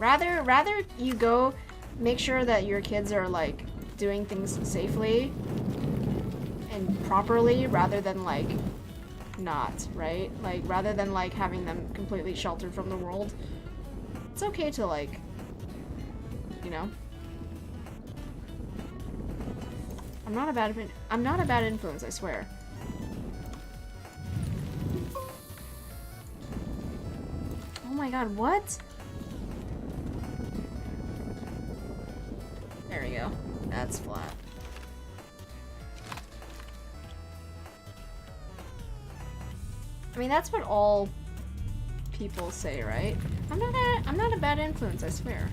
Rather you go make sure that your kids are like doing things safely and properly rather than like not, right? Like rather than like having them completely sheltered from the world. It's okay to like, you know. I'm not a bad influence, I swear. Oh my god, what? There we go. That's flat. I mean, that's what all people say, right? I'm not a bad influence, I swear.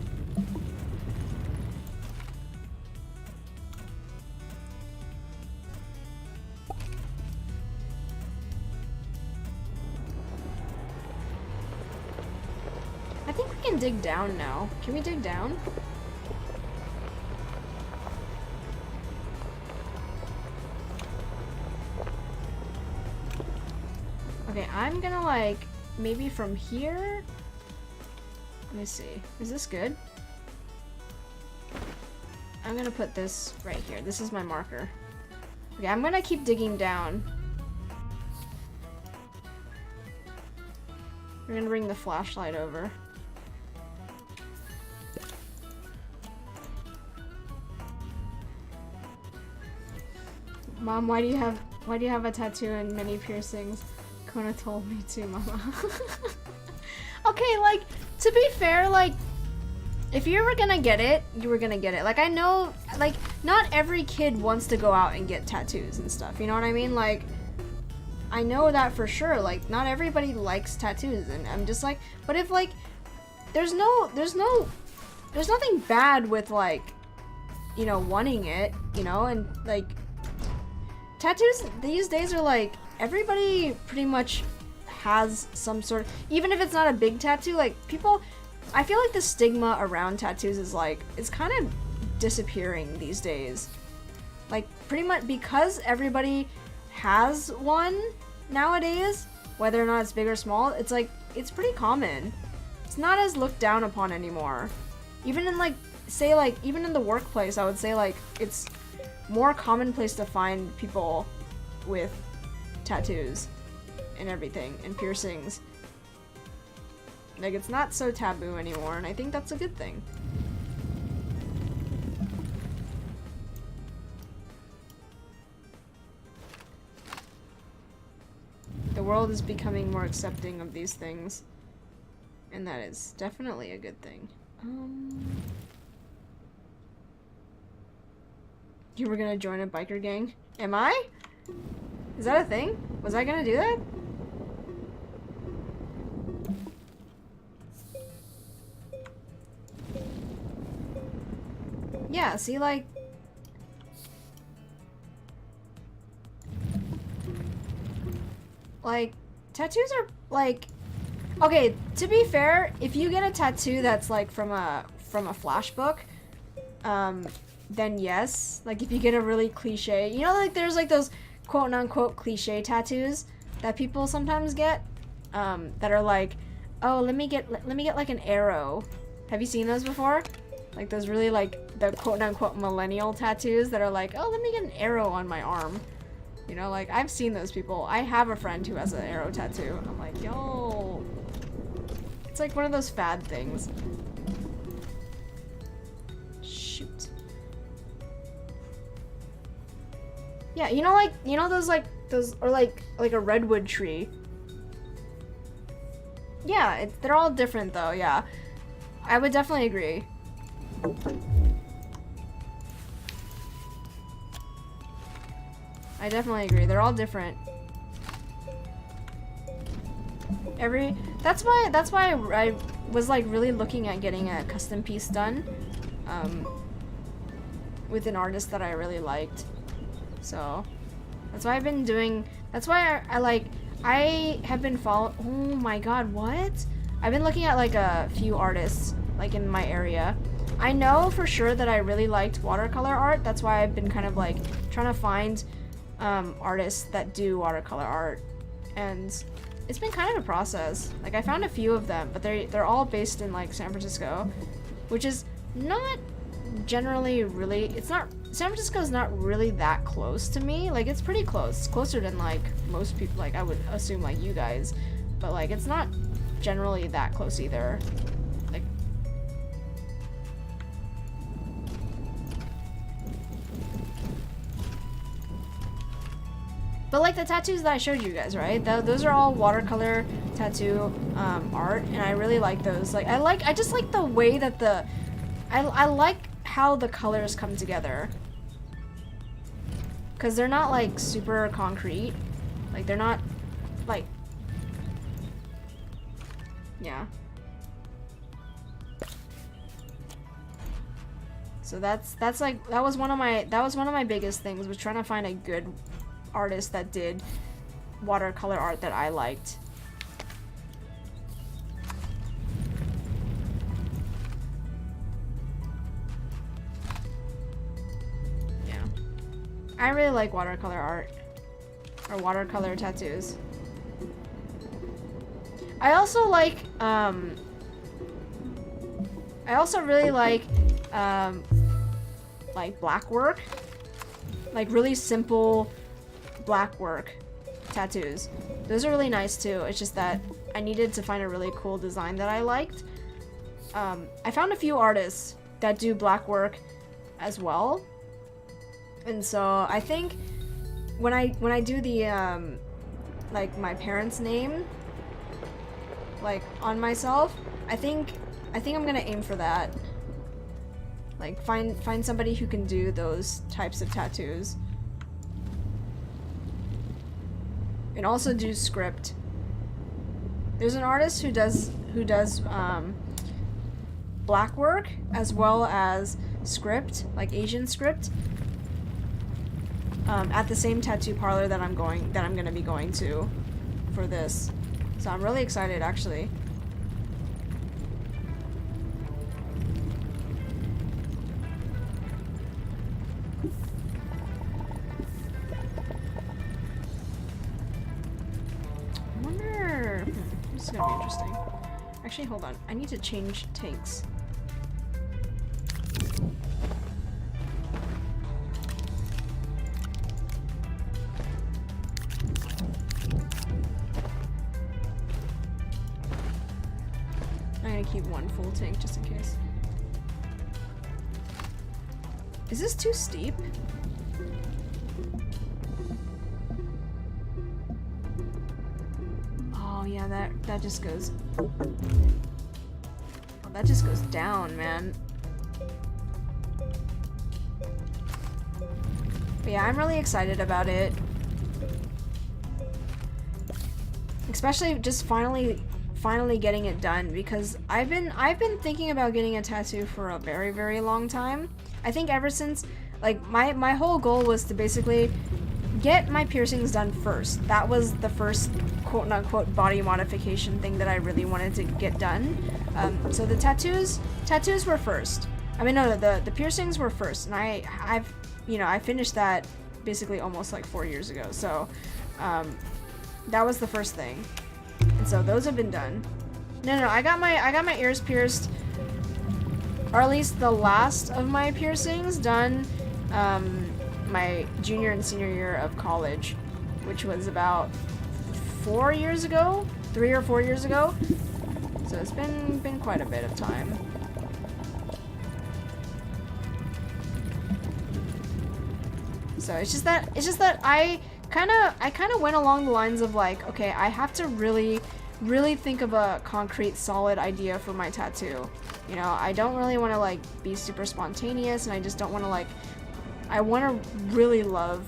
I think we can dig down now. Can we dig down? Okay, I'm gonna like, maybe from here? Let me see. Is this good? I'm gonna put this right here. This is my marker. Okay, I'm gonna keep digging down. We're gonna bring the flashlight over. Mom, why do you have a tattoo and many piercings? Kona told me to, Mama. Okay, like, to be fair, like, if you were gonna get it, you were gonna get it. Like, I know, like, not every kid wants to go out and get tattoos and stuff, you know what I mean? Like, I know that for sure, like, not everybody likes tattoos, and I'm just like, but if, like, there's nothing bad with, like, you know, wanting it, you know, and, like, tattoos these days are, like, everybody pretty much has some sort of, even if it's not a big tattoo, like, people, I feel like the stigma around tattoos is, like, it's kind of disappearing these days. Like, pretty much because everybody has one nowadays, whether or not it's big or small, it's, like, it's pretty common. It's not as looked down upon anymore. Even in, like, say, like, even in the workplace, I would say, like, it's more commonplace to find people with tattoos and everything and piercings. Like, it's not so taboo anymore, and I think that's a good thing. The world is becoming more accepting of these things, and that is definitely a good thing. You were gonna join a biker gang? Am I? Is that a thing? Was I gonna do that? Yeah, see, like... Like, tattoos are, like... Okay, to be fair, if you get a tattoo that's, like, from a flash book, then yes. Like, if you get a really cliche... You know, like, there's, like, those quote-unquote cliche tattoos that people sometimes get, that are like, oh, let me get, like, an arrow. Have you seen those before? Like, those really, like, the quote-unquote millennial tattoos that are like, oh, let me get an arrow on my arm. You know, like, I've seen those people. I have a friend who has an arrow tattoo. I'm like, yo. It's like one of those fad things. Shoot. Yeah, you know, like, you know those, like, those, or like a redwood tree. Yeah, they're all different, though, yeah. I would definitely agree. I definitely agree. They're all different. That's why I was, like, really looking at getting a custom piece done, with an artist that I really liked. So, that's why I've been doing, that's why I have been following, oh my god, what? I've been looking at, like, a few artists, like, in my area. I know for sure that I really liked watercolor art. That's why I've been kind of, like, trying to find artists that do watercolor art. And it's been kind of a process. Like I found a few of them, but they're all based in like San Francisco, which is not generally really, it's not, San Francisco's not really that close to me. Like it's pretty close. It's closer than like most people, like I would assume like you guys, but like it's not generally that close either. Like but like the tattoos that I showed you guys, right? Those are all watercolor tattoo art, and I really like those. Like I just like the way that I like how the colors come together. Cause they're not like super concrete. Like they're not like, yeah. So that's like, that was one of my biggest things, was trying to find a good artist that did watercolor art that I liked. Yeah. I really like watercolor art. Or watercolor tattoos. I also like, I also really like black work. Like really simple black work tattoos. Those are really nice too. It's just that I needed to find a really cool design that I liked. I found a few artists that do black work as well. And so I think when I do the like my parents' name like on myself, I think I'm gonna aim for that. Like find somebody who can do those types of tattoos. And also do script. There's an artist who does black work as well as script, like Asian script, at the same tattoo parlor that I'm gonna be going to for this. So I'm really excited, actually. I wonder... this is gonna be interesting. Actually, hold on. I need to change tanks. Keep one full tank just in case. Is this too steep? Oh yeah, that just goes. Oh, that just goes down, man. But yeah, I'm really excited about it. Especially just finally getting it done, because I've been thinking about getting a tattoo for a very, very long time. I think ever since, like, my whole goal was to basically get my piercings done first. That was the first quote-unquote body modification thing that I really wanted to get done. So the tattoos were first. I mean, no, the piercings were first, and I finished that basically almost like 4 years ago. So that was the first thing. And so those have been done. No, I got my ears pierced, or at least the last of my piercings done my junior and senior year of college, which was about 4 years ago, 3 or 4 years ago. So it's been quite a bit of time. So it's just that I kind of went along the lines of like, okay, I have to really think of a concrete, solid idea for my tattoo. You know, I don't really want to like be super spontaneous, and I just don't want to like, I want to really love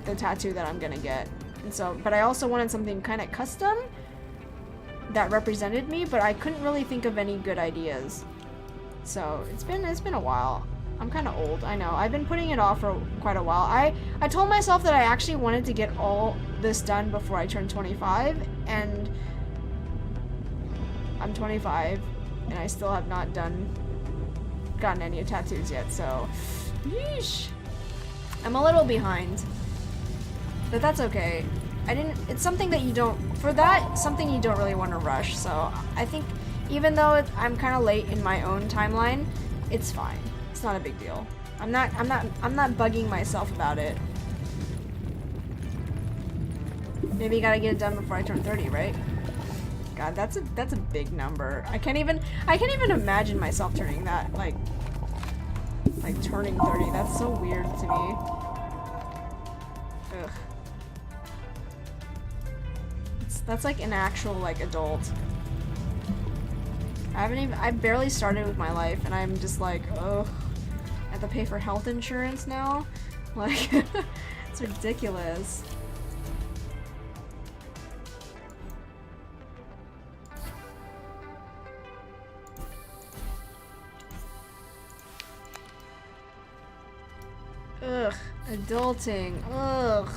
the tattoo that I'm gonna get. And so, but I also wanted something kind of custom that represented me, but I couldn't really think of any good ideas. So it's been a while. I'm kind of old, I know. I've been putting it off for quite a while. I told myself that I actually wanted to get all this done before I turned 25, and I'm 25, and I still have not gotten any tattoos yet, so yeesh. I'm a little behind, but that's okay. it's something that you don't, for that, something you don't really want to rush. So I think even though I'm kind of late in my own timeline, it's fine. It's not a big deal. I'm not bugging myself about it. Maybe you gotta get it done before I turn 30, right? God, that's a big number. I can't even imagine myself turning that, like turning 30. That's so weird to me. Ugh. That's like an actual, like, adult. I barely started with my life, and I'm just like, oh, I have to pay for health insurance now? Like, it's ridiculous. Ugh, adulting, ugh.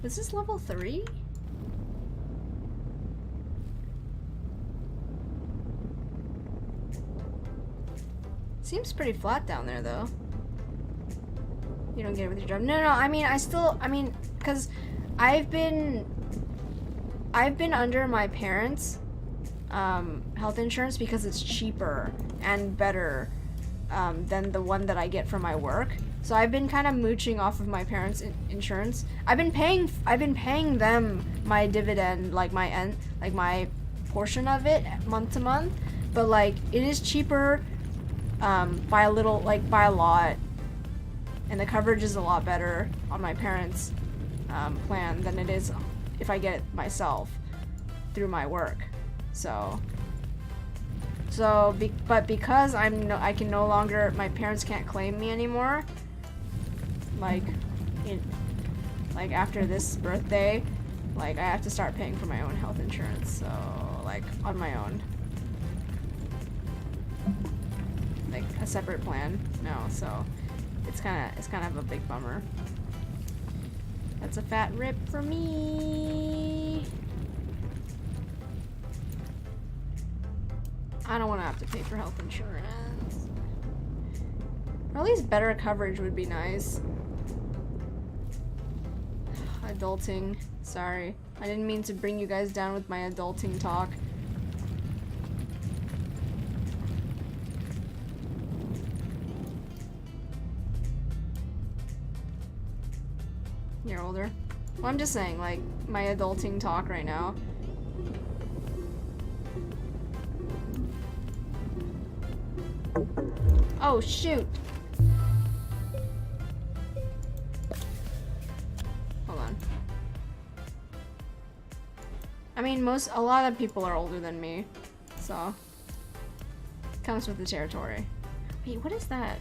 Is this level 3? Seems pretty flat down there, though. You don't get it with your job. No, I mean, because I've been under my parents' health insurance because it's cheaper and better than the one that I get from my work. So I've been kind of mooching off of my parents' insurance. I've been paying them my dividend, like my portion of it month to month. But like it is cheaper by a little, like by a lot, and the coverage is a lot better on my parents' plan than it is if I get it myself through my work. But because I can no longer, my parents can't claim me anymore. Like after this birthday, like I have to start paying for my own health insurance. So like on my own, like a separate plan. No, so it's kind of a big bummer. That's a fat rip for me. I don't want to have to pay for health insurance. Or at least better coverage would be nice. Adulting. Sorry. I didn't mean to bring you guys down with my adulting talk. You're older. Well, I'm just saying, like, my adulting talk right now. Oh, shoot. Hold on. I mean, a lot of people are older than me, so comes with the territory. Wait, what is that?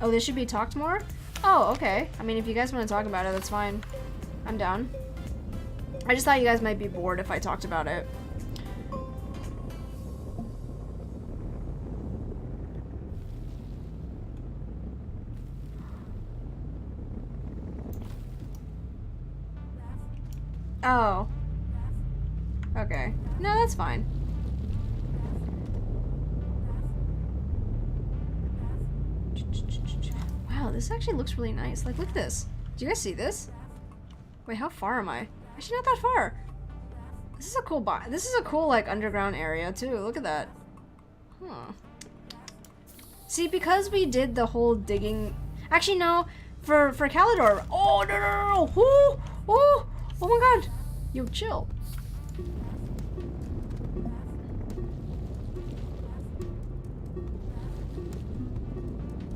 Oh, this should be talked more? Oh, okay. I mean, if you guys want to talk about it, that's fine. I'm down. I just thought you guys might be bored if I talked about it. Oh. Okay. No, that's fine. Wow, this actually looks really nice. Like, look at this. Do you guys see this? Wait, how far am I? Actually, not that far. This is a cool this is a cool, like, underground area, too. Look at that. Huh. See, because we did the whole digging... Actually, no. For Calidor... Oh, no. Ooh, ooh. Oh my god! Yo, chill.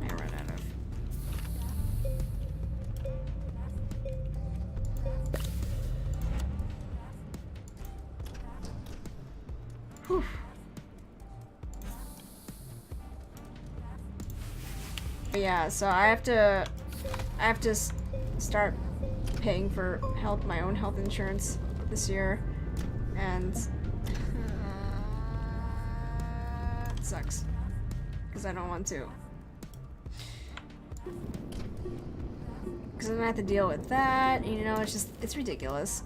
I ran out of... Whew. Yeah, so I have to start paying for my own health insurance this year, and it sucks because I don't want to, because I'm gonna have to deal with that, and, you know, it's ridiculous.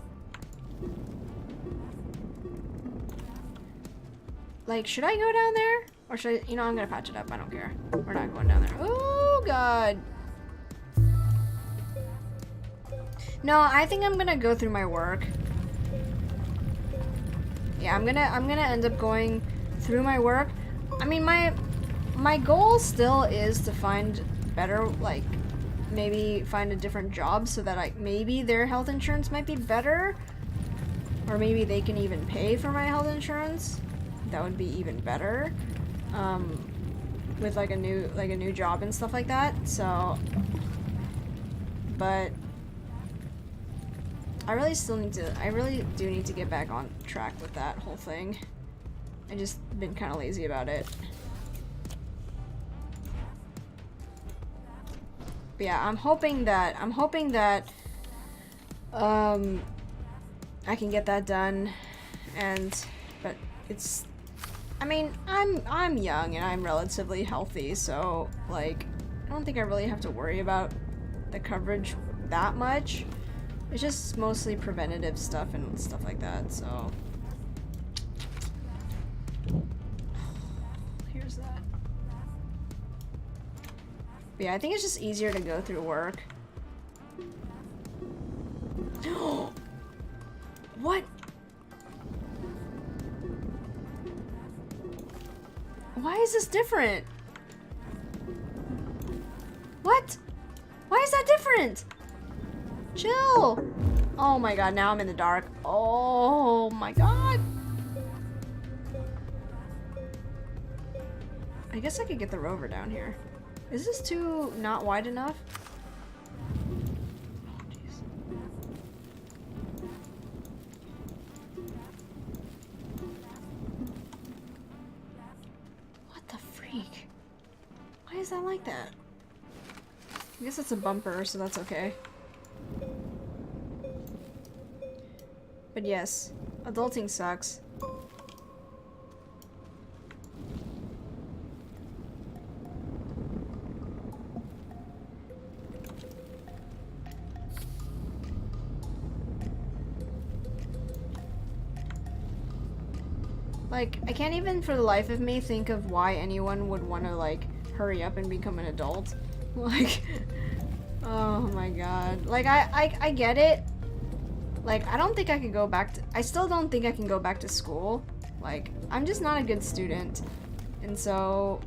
Like, should I go down there? Or should I, you know, I'm gonna patch it up. I don't care. We're not going down there. Oh, God. No, I think I'm gonna go through my work. Yeah, I'm gonna end up going through my work. I mean, my goal still is to find better, like, maybe find a different job so that, like, maybe their health insurance might be better. Or maybe they can even pay for my health insurance. That would be even better. With like a new job and stuff like that. So, but I really do need to get back on track with that whole thing. I just been kind of lazy about it. But yeah, I'm hoping that I can get that done, but it's, I mean, I'm young and I'm relatively healthy, so like I don't think I really have to worry about the coverage that much. It's just mostly preventative stuff and stuff like that, so here's that. But yeah, I think it's just easier to go through work. What? Why is this different? What? Why is that different? Chill. Oh my god, now I'm in the dark. Oh my god. I guess I could get the rover down here. Is this too not wide enough? Oh, jeez. What the freak? Why is that like that? I guess it's a bumper, so that's okay. But yes, adulting sucks. Like, I can't even for the life of me think of why anyone would want to, like, hurry up and become an adult. Like, oh my god. Like, I get it. Like, I don't think I could go back to- I still don't think I can go back to school. Like, I'm just not a good student. And so...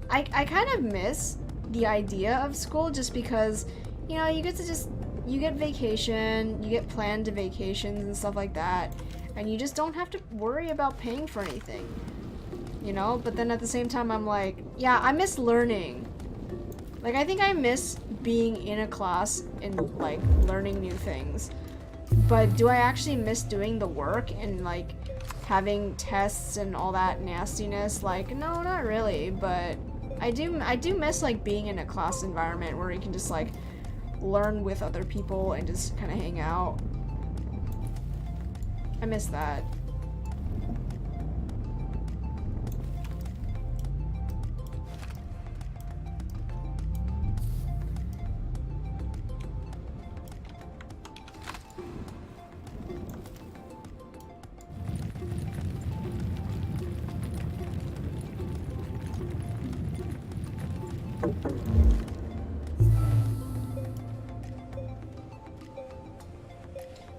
I kind of miss the idea of school just because, you know, you get to just... You get vacation, you get planned vacations and stuff like that. And you just don't have to worry about paying for anything. You know? But then at the same time, I'm like, yeah, I miss learning. Like, I think I miss being in a class and, like, learning new things. But do I actually miss doing the work and, like, having tests and all that nastiness? Like, no, not really. But I do miss, like, being in a class environment where you can just, like, learn with other people and just kind of hang out. I miss that.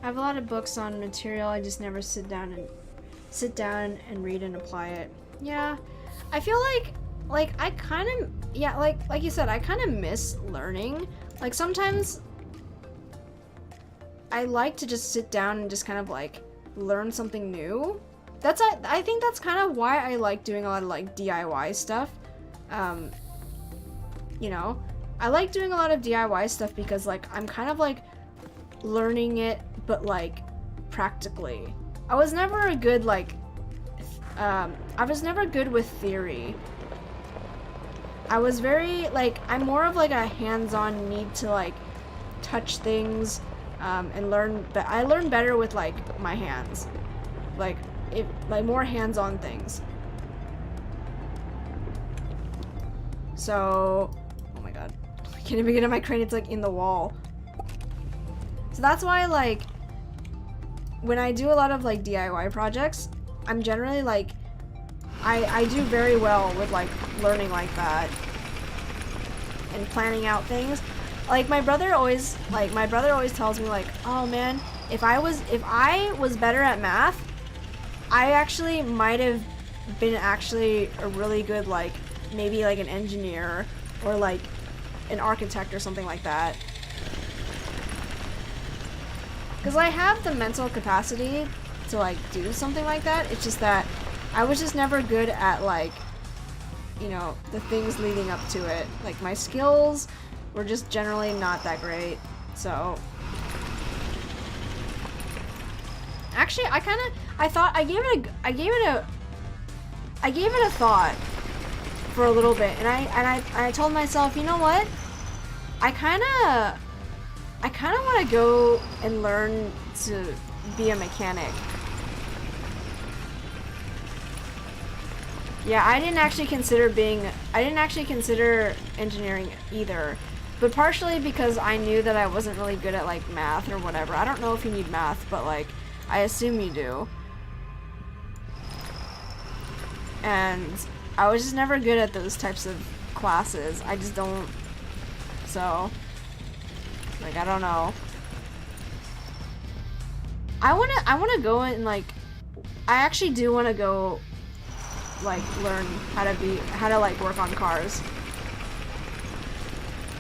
I have a lot of books on material, I just never sit down and read and apply it. Yeah. I feel like I kind of, yeah, like you said, I kind of miss learning. Like sometimes I like to just sit down and just kind of like learn something new. I think that's kind of why I like doing a lot of like DIY stuff. You know, I like doing a lot of DIY stuff because like I'm kind of like learning it, but like practically. I was never a good like I was never good with theory. I was very like, I'm more of like a hands-on need to like touch things and learn, but I learn better with like my hands, like more hands-on things. So, oh my god, I can't even get in my crane, it's like in the wall. So that's why like when I do a lot of like DIY projects, I'm generally like I do very well with like learning like that and planning out things. Like my brother always tells me like, oh man, if I was better at math, I actually might have been actually a really good, like, maybe like an engineer or like an architect or something like that. Because I have the mental capacity to like do something like that. It's just that I was just never good at like, you know, the things leading up to it. Like my skills were just generally not that great. So actually I gave it a thought for a little bit, and I told myself, you know what? I kind of want to go and learn to be a mechanic. Yeah, I didn't actually consider engineering either, but partially because I knew that I wasn't really good at like math or whatever. I don't know if you need math, but like I assume you do. And I was just never good at those types of classes. I just don't. So, like, I don't know. I wanna go and like, I actually do wanna go, like, learn how to like work on cars.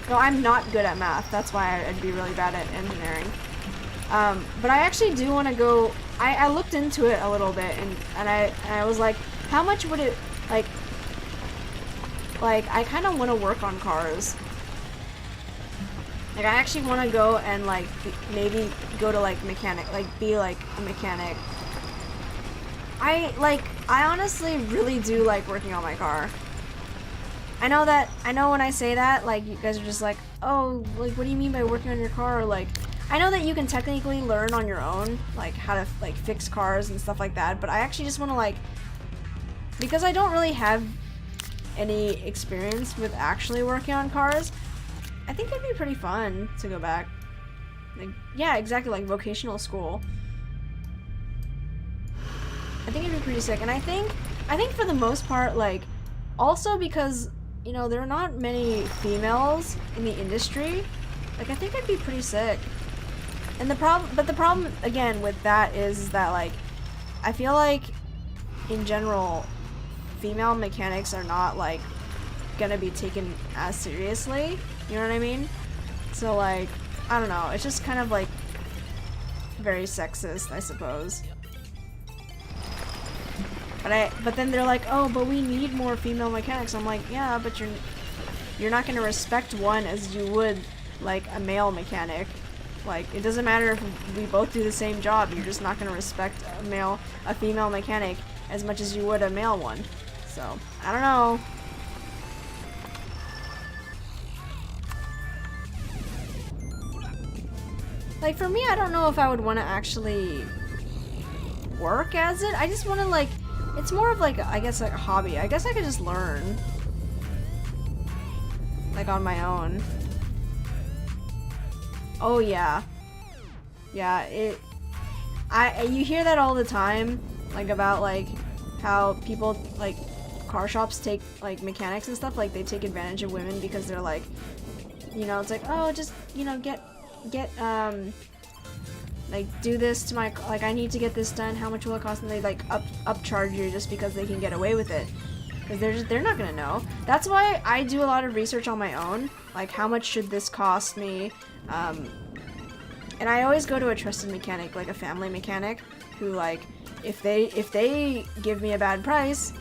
No, I'm not good at math. That's why I'd be really bad at engineering. But I actually do want to go. I looked into it a little bit, and I was like, how much would it like I kind of want to work on cars. Like I actually want to go and like maybe go to like mechanic, like be like a mechanic. I honestly really do like working on my car. I know when I say that, like, you guys are just like, oh, like, what do you mean by working on your car? Or, like, I know that you can technically learn on your own, like, how to, like, fix cars and stuff like that, but I actually just want to, like, because I don't really have any experience with actually working on cars, I think it'd be pretty fun to go back. Like, yeah, exactly, like, vocational school. I think it'd be pretty sick, and I think for the most part, like, also because, you know, there are not many females in the industry, like, I think it'd be pretty sick. And the problem, again, with that is that, like, I feel like, in general, female mechanics are not, like, gonna be taken as seriously, you know what I mean? So, like, I don't know, it's just kind of, like, very sexist, I suppose. But then they're like, oh, but we need more female mechanics. I'm like, yeah, but you're not gonna respect one as you would like a male mechanic. Like, it doesn't matter if we both do the same job. You're just not gonna respect a female mechanic as much as you would a male one. So I don't know. Like for me, I don't know if I would want to actually work as it. I just want to like. It's more of like, I guess, like a hobby. I guess I could just learn. Like on my own. Oh yeah. Yeah, you hear that all the time, like about like how people like car shops take like mechanics and stuff, like they take advantage of women because they're like, you know, it's like, oh, just, you know, get like, do this to my, like, I need to get this done, how much will it cost? And they, like, upcharge you just because they can get away with it. Because they're not gonna know. That's why I do a lot of research on my own. Like, how much should this cost me? And I always go to a trusted mechanic, like a family mechanic, who, like, if they give me a bad price,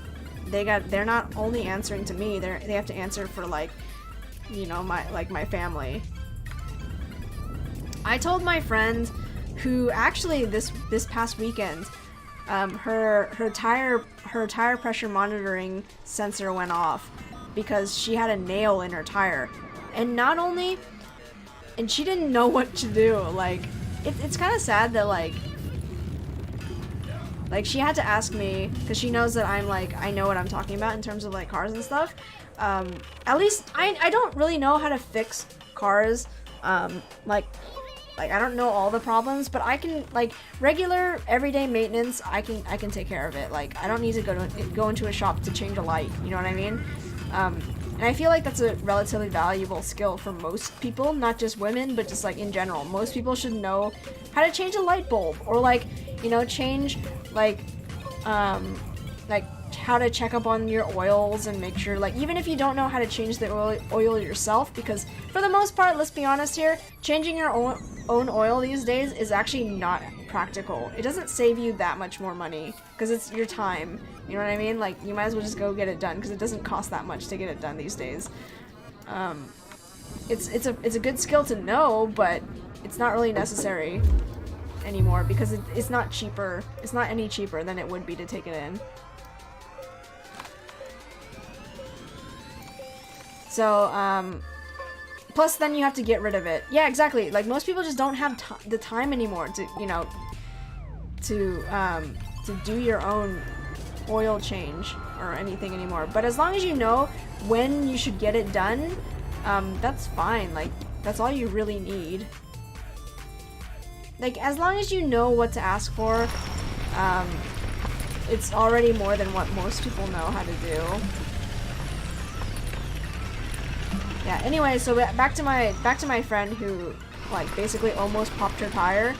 they're not only answering to me, they have to answer for, like, you know, my family. I told my friend, who actually this past weekend, her tire pressure monitoring sensor went off because she had a nail in her tire, and she didn't know what to do. Like, it's kind of sad that like she had to ask me, because she knows that I know what I'm talking about in terms of like cars and stuff. At least I don't really know how to fix cars. Like, Like, I don't know all the problems, but I can, like, regular everyday maintenance, I can take care of it. Like, I don't need to go into a shop to change a light, you know what I mean? And I feel like that's a relatively valuable skill for most people, not just women, but just like in general. Most people should know how to change a light bulb, or like, you know, change like how to check up on your oils and make sure, like, even if you don't know how to change the oil yourself, because for the most part, let's be honest here, changing your own oil these days is actually not practical. It doesn't save you that much more money, because it's your time, you know what I mean? Like, you might as well just go get it done, because it doesn't cost that much to get it done these days. It's a good skill to know, but it's not really necessary anymore, because it's not cheaper. It's not any cheaper than it would be to take it in. So, plus then you have to get rid of it. Yeah, exactly. Like, most people just don't have the time anymore to, you know, to do your own oil change or anything anymore. But as long as you know when you should get it done, that's fine. Like, that's all you really need. Like, as long as you know what to ask for, it's already more than what most people know how to do. Yeah, anyway, so back to my friend who, like, basically almost popped her tire.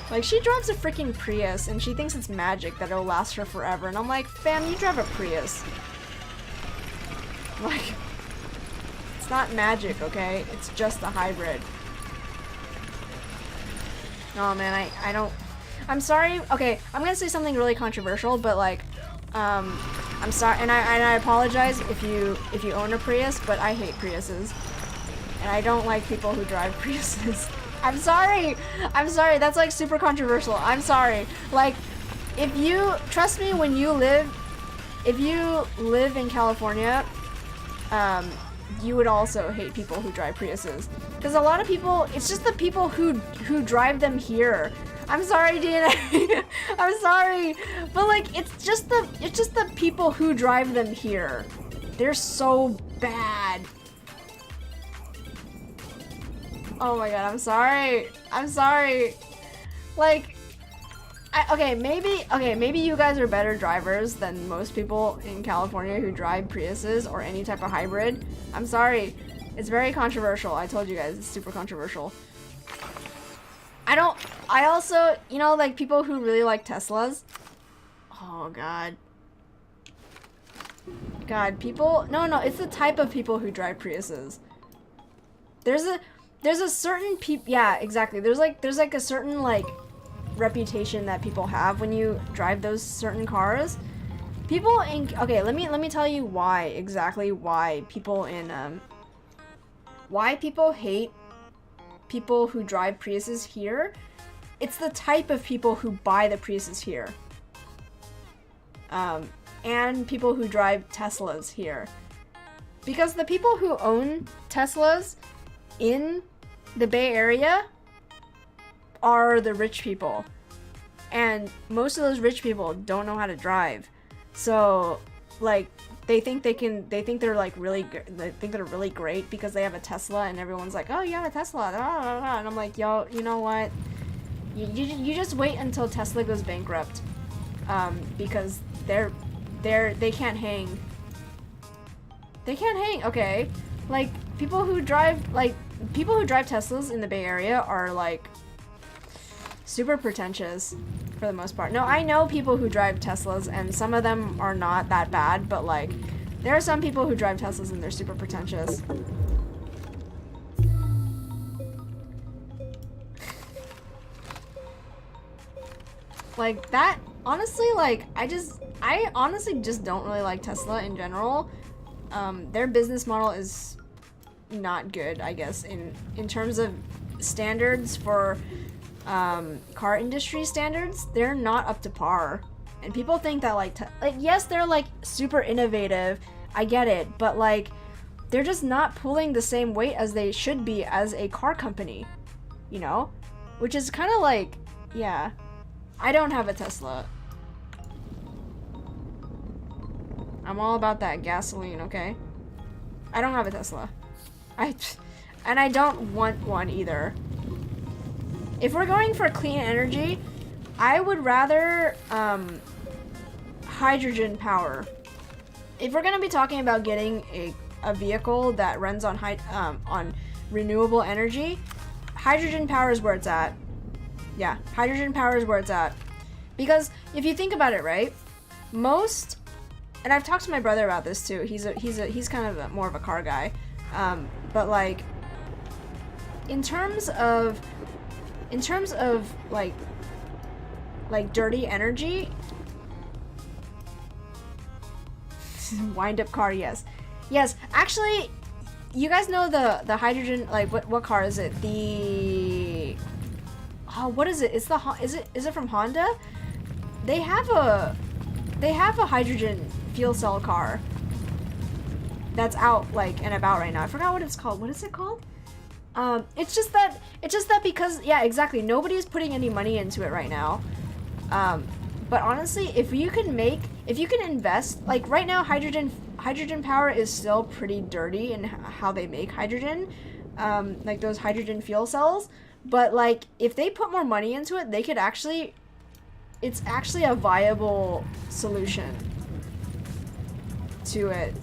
Like, she drives a freaking Prius, and she thinks it's magic that it'll last her forever, and I'm like, fam, you drive a Prius. Like, it's not magic, okay? It's just a hybrid. Oh man, I don't... I'm sorry, okay, I'm gonna say something really controversial, but like, I'm sorry, and I apologize if you own a Prius, but I hate Priuses. And I don't like people who drive Priuses. I'm sorry, that's like super controversial. I'm sorry. Like, if you, trust me, if you live in California, you would also hate people who drive Priuses. Because a lot of people, it's just the people who drive them here. I'm sorry, DNA. I'm sorry, but like, it's just the people who drive them here. They're so bad. Oh my god, I'm sorry. I'm sorry. Like, okay, maybe you guys are better drivers than most people in California who drive Priuses or any type of hybrid. I'm sorry. It's very controversial. I told you guys, it's super controversial. I also, you know, like, people who really like Teslas. Oh god. God, people, no, it's the type of people who drive Priuses. There's a certain yeah, exactly. There's like a certain, like, reputation that people have when you drive those certain cars. People in, okay, let me tell you why people hate people who drive Priuses here. It's the type of people who buy the Priuses here. And people who drive Teslas here. Because the people who own Teslas in the Bay Area are the rich people. And most of those rich people don't know how to drive. So, like, they think they're like really good. They think they're really great because they have a Tesla, and everyone's like, "Oh, you have a Tesla," and I'm like, "Yo, you know what? You just wait until Tesla goes bankrupt, because they can't hang. They can't hang. Okay, like people who drive Teslas in the Bay Area are like super pretentious for the most part. No, I know people who drive Teslas, and some of them are not that bad, but like, there are some people who drive Teslas and they're super pretentious. Like, that, honestly, like, I honestly just don't really like Tesla in general. Their business model is not good, I guess, in terms of standards for car industry standards. They're not up to par, and people think that like yes, they're like super innovative, I get it, but like, they're just not pulling the same weight as they should be as a car company, you know, which is kind of like, yeah, I don't have a Tesla. I'm all about that gasoline, okay? I don't have a Tesla. And I don't want one either. If we're going for clean energy, I would rather hydrogen power. If we're gonna be talking about getting a vehicle that runs on renewable energy, hydrogen power is where it's at. Yeah, hydrogen power is where it's at. Because if you think about it, right? Most, and I've talked to my brother about this too. He's kind of more of a car guy. But like, in terms of like dirty energy, wind up car, yes. Actually, you guys know the hydrogen, like what car is it? What is it? Is it from Honda? They have a hydrogen fuel cell car that's out like and about right now. I forgot what it's called. What is it called? It's just that because, yeah, exactly, nobody's putting any money into it right now. But honestly, if you can invest, like right now, hydrogen power is still pretty dirty in how they make hydrogen, like those hydrogen fuel cells. But like, if they put more money into it, they could actually, it's actually a viable solution to it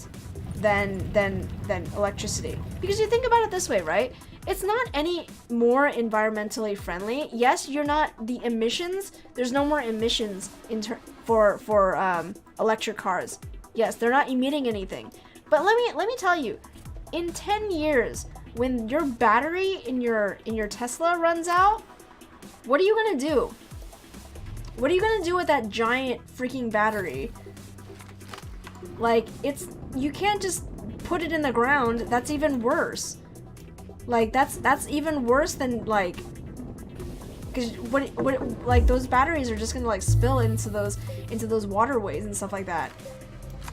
than electricity. Because you think about it this way, right? It's not any more environmentally friendly. Yes, you're not, the emissions, there's no more emissions for electric cars. Yes, they're not emitting anything. But let me tell you, in 10 years, when your battery in your Tesla runs out, what are you gonna do? What are you gonna do with that giant freaking battery? Like, you can't just put it in the ground. That's even worse. Like, that's even worse than, like, because what like, those batteries are just gonna like spill into those waterways and stuff like that.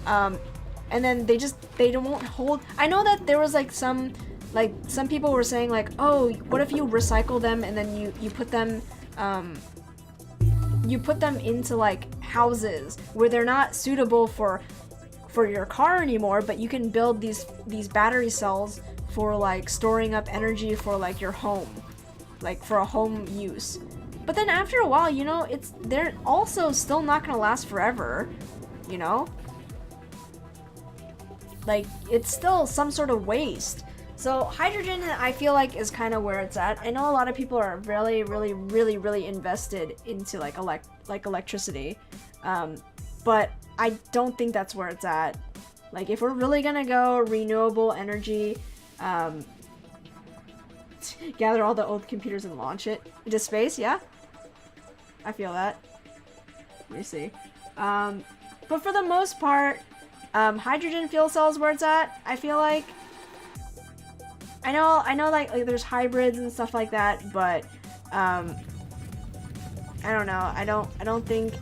And then they don't hold. I know that there was like some people were saying like, oh, what if you recycle them and then you put them into like houses where they're not suitable for your car anymore, but you can build these battery cells for like storing up energy for like your home, like for a home use. But then after a while, you know, they're also still not gonna last forever, you know? Like, it's still some sort of waste. So hydrogen, I feel like, is kind of where it's at. I know a lot of people are really, really, really, really invested into like electricity, but I don't think that's where it's at. Like, if we're really gonna go renewable energy, gather all the old computers and launch it into space, yeah? I feel that. Let me see. But for the most part, hydrogen fuel cells where it's at, I feel like. I know like there's hybrids and stuff like that, but I don't know. I don't think,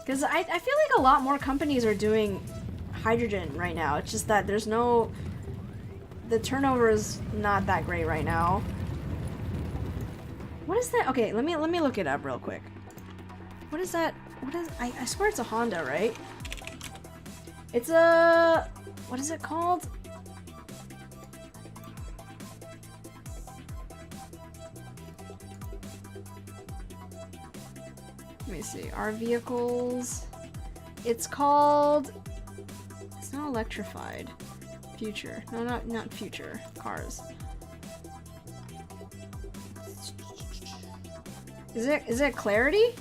because I feel like a lot more companies are doing hydrogen right now. It's just that the turnover is not that great right now. What is that? Okay, let me look it up real quick. What is that? I swear it's a Honda, right? It's a, what is it called? Let me see. Our vehicles. It's called, it's not electrified. Future. No, not future. Cars. Is it Clarity?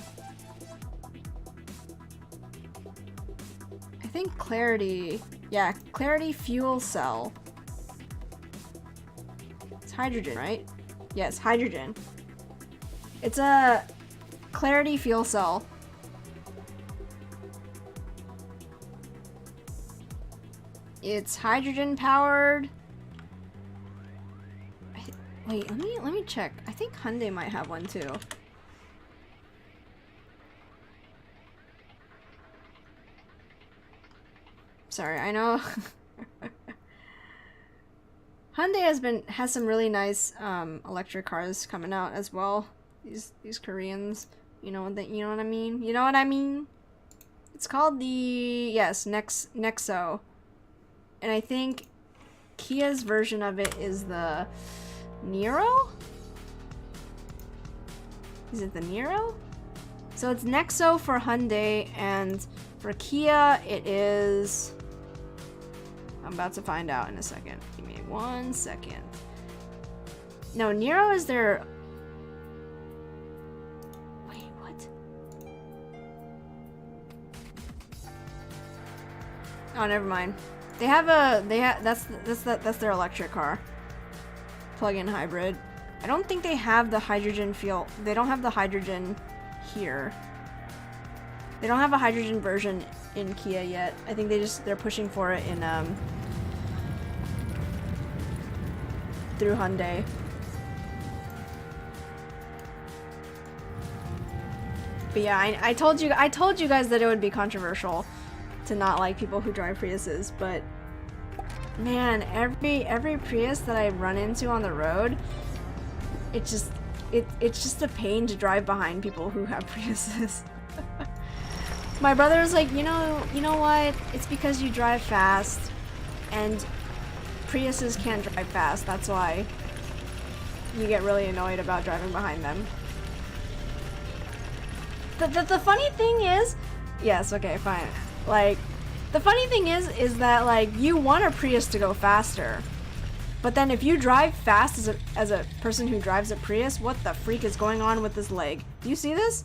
I think Clarity. Yeah, Clarity fuel cell. It's hydrogen, right? Yes, hydrogen. It's a Clarity fuel cell. It's hydrogen powered. Wait, let me check. I think Hyundai might have one too. Sorry, I know. Hyundai has some really nice electric cars coming out as well. These Koreans, you know what I mean? You know what I mean? It's called Nexo. And I think Kia's version of it is the Nero? Is it the Nero? So it's Nexo for Hyundai, and for Kia it is... I'm about to find out in a second. Give me 1 second. No, Nero is their... Wait, what? Oh, never mind. They have a... That's their electric car. Plug-in hybrid. I don't think they have the hydrogen fuel. They don't have the hydrogen here. They don't have a hydrogen version in Kia yet. I think they're pushing for it in through Hyundai. But yeah, I told you guys that it would be controversial to not like people who drive Priuses, but man, every Prius that I run into on the road, it's just a pain to drive behind people who have Priuses. My brother was like, you know what? It's because you drive fast, and Priuses can't drive fast. That's why you get really annoyed about driving behind them. The funny thing is, yes, okay, fine. Like, the funny thing is that like you want a Prius to go faster, but then if you drive fast as a person who drives a Prius, what the freak is going on with this leg? Do you see this?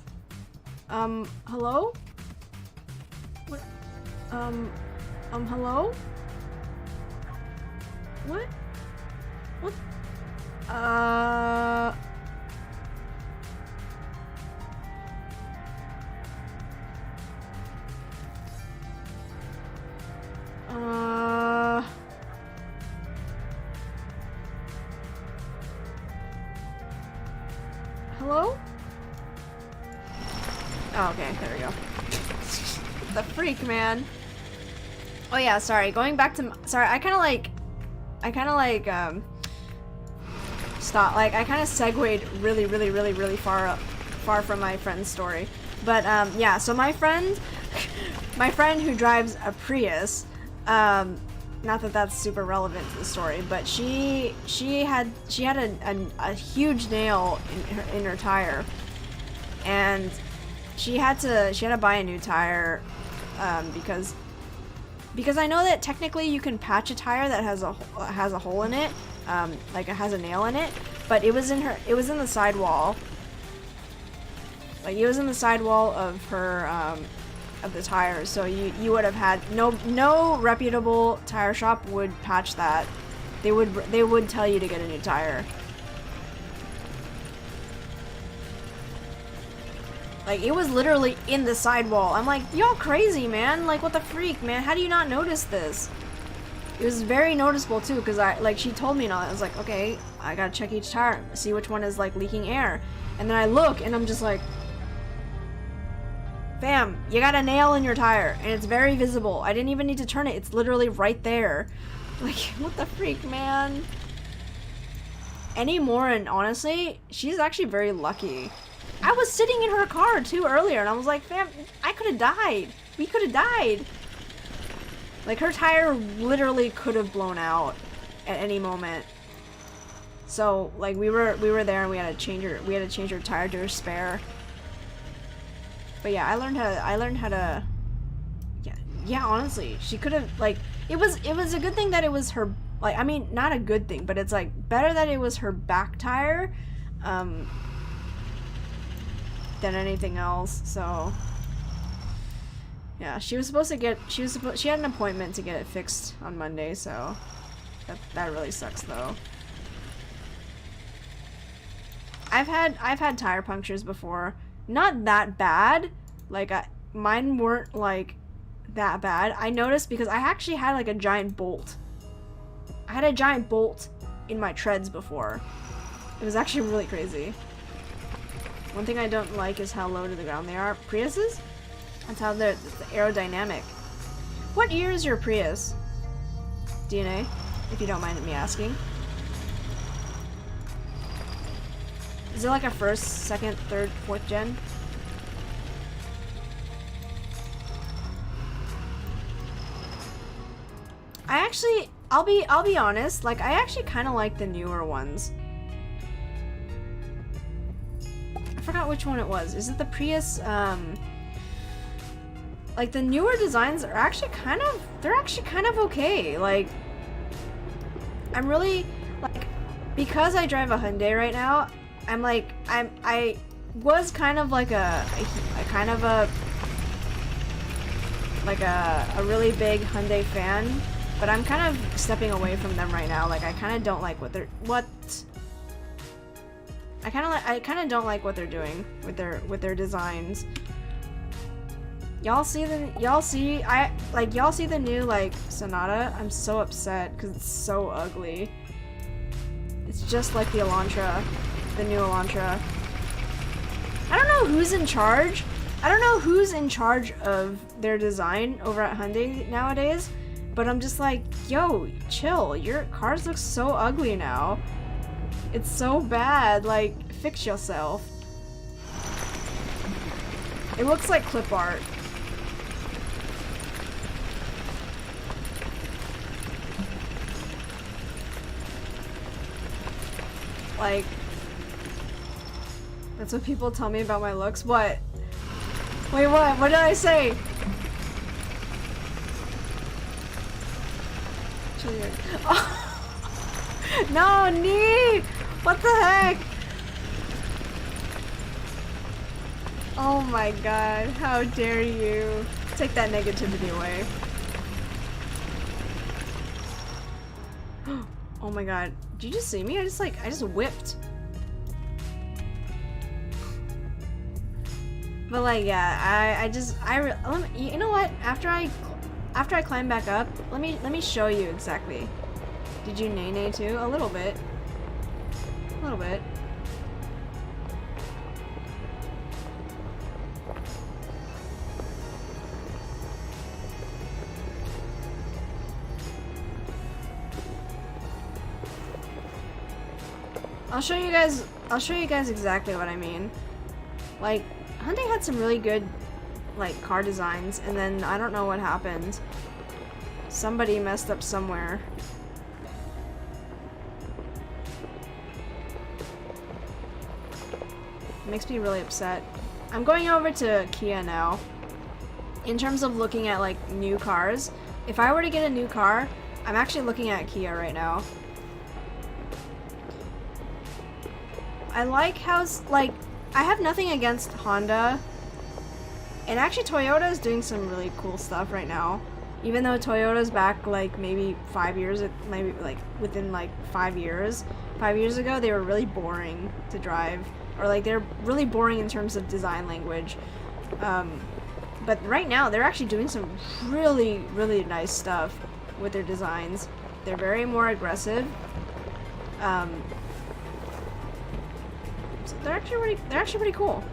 Hello? What? Hello? What? What? Hello? Oh, okay, there we go. The freak, man. Oh yeah, sorry, going back to, sorry, I kind of stop, like, I kind of segued really far from my friend's story. But, yeah, so my friend who drives a Prius, not that that's super relevant to the story, but she had a huge nail in her tire, and she had to buy a new tire, because I know that technically you can patch a tire that has a hole in it, like it has a nail in it, but it was in the sidewall. Like it was in the sidewall of her of the tire, so you would have had no reputable tire shop would patch that. They would tell you to get a new tire. Like it was literally in the sidewall. I'm like, y'all crazy, man. Like what the freak, man? How do you not notice this? It was very noticeable too, because she told me and all that. I was like, okay, I gotta check each tire, see which one is like leaking air. And then I look and I'm just like, bam, you got a nail in your tire, and it's very visible. I didn't even need to turn it. It's literally right there. Like, what the freak, man? Annie Morin, honestly, she's actually very lucky. I was sitting in her car, too, earlier, and I was like, fam, I could have died. We could have died. Like, her tire literally could have blown out at any moment. So, like, we were there, and we had to change her tire to her spare. But yeah, I learned how to yeah, honestly, she could have, like, it was a good thing that it was her, like, I mean, not a good thing, but it's like better that it was her back tire than anything else. So yeah, she had an appointment to get it fixed on Monday, so that really sucks though. I've had tire punctures before. Not that bad. Like, mine weren't, like, that bad. I noticed because I actually had, like, a giant bolt. I had a giant bolt in my treads before. It was actually really crazy. One thing I don't like is how low to the ground they are. Priuses? That's how they're aerodynamic. What year is your Prius? DNA, if you don't mind me asking. Is it like a first, second, third, fourth gen? I'll be honest, like I actually kind of like the newer ones. forgot which one it was. Is it the Prius? Like the newer designs are actually kind of okay. Like I'm really like, because I drive a Hyundai right now, I was kind of like a really big Hyundai fan, but I'm kind of stepping away from them right now. Like I kind of don't like I kind of don't like what they're doing with their designs. Y'all see the new like Sonata? I'm so upset because it's so ugly. It's just like the Elantra, the new Elantra. I don't know who's in charge. I don't know who's in charge of their design over at Hyundai nowadays, but I'm just like, yo, chill. Your cars look so ugly now. It's so bad. Like, fix yourself. It looks like clip art. Like, that's what people tell me about my looks. What? Wait, what? What did I say? Oh. No, knee! What the heck? Oh my god, how dare you. Take that negativity away. Oh my god. Did you just see me? I just whipped. But like, yeah, you know what? After I climb back up, let me show you exactly. Did you nay too? A little bit. A little bit. I'll show you guys exactly what I mean. Like, Hyundai had some really good, like, car designs, and then I don't know what happened. Somebody messed up somewhere. It makes me really upset. I'm going over to Kia now. In terms of looking at, like, new cars, if I were to get a new car, I'm actually looking at Kia right now. I like how, like, I have nothing against Honda, and actually Toyota is doing some really cool stuff right now. Even though Toyota's back like maybe 5 years, maybe like within like 5 years. 5 years ago they were really boring to drive, or like they're really boring in terms of design language. But right now they're actually doing some really nice stuff with their designs. They're very more aggressive. So they're actually pretty cool.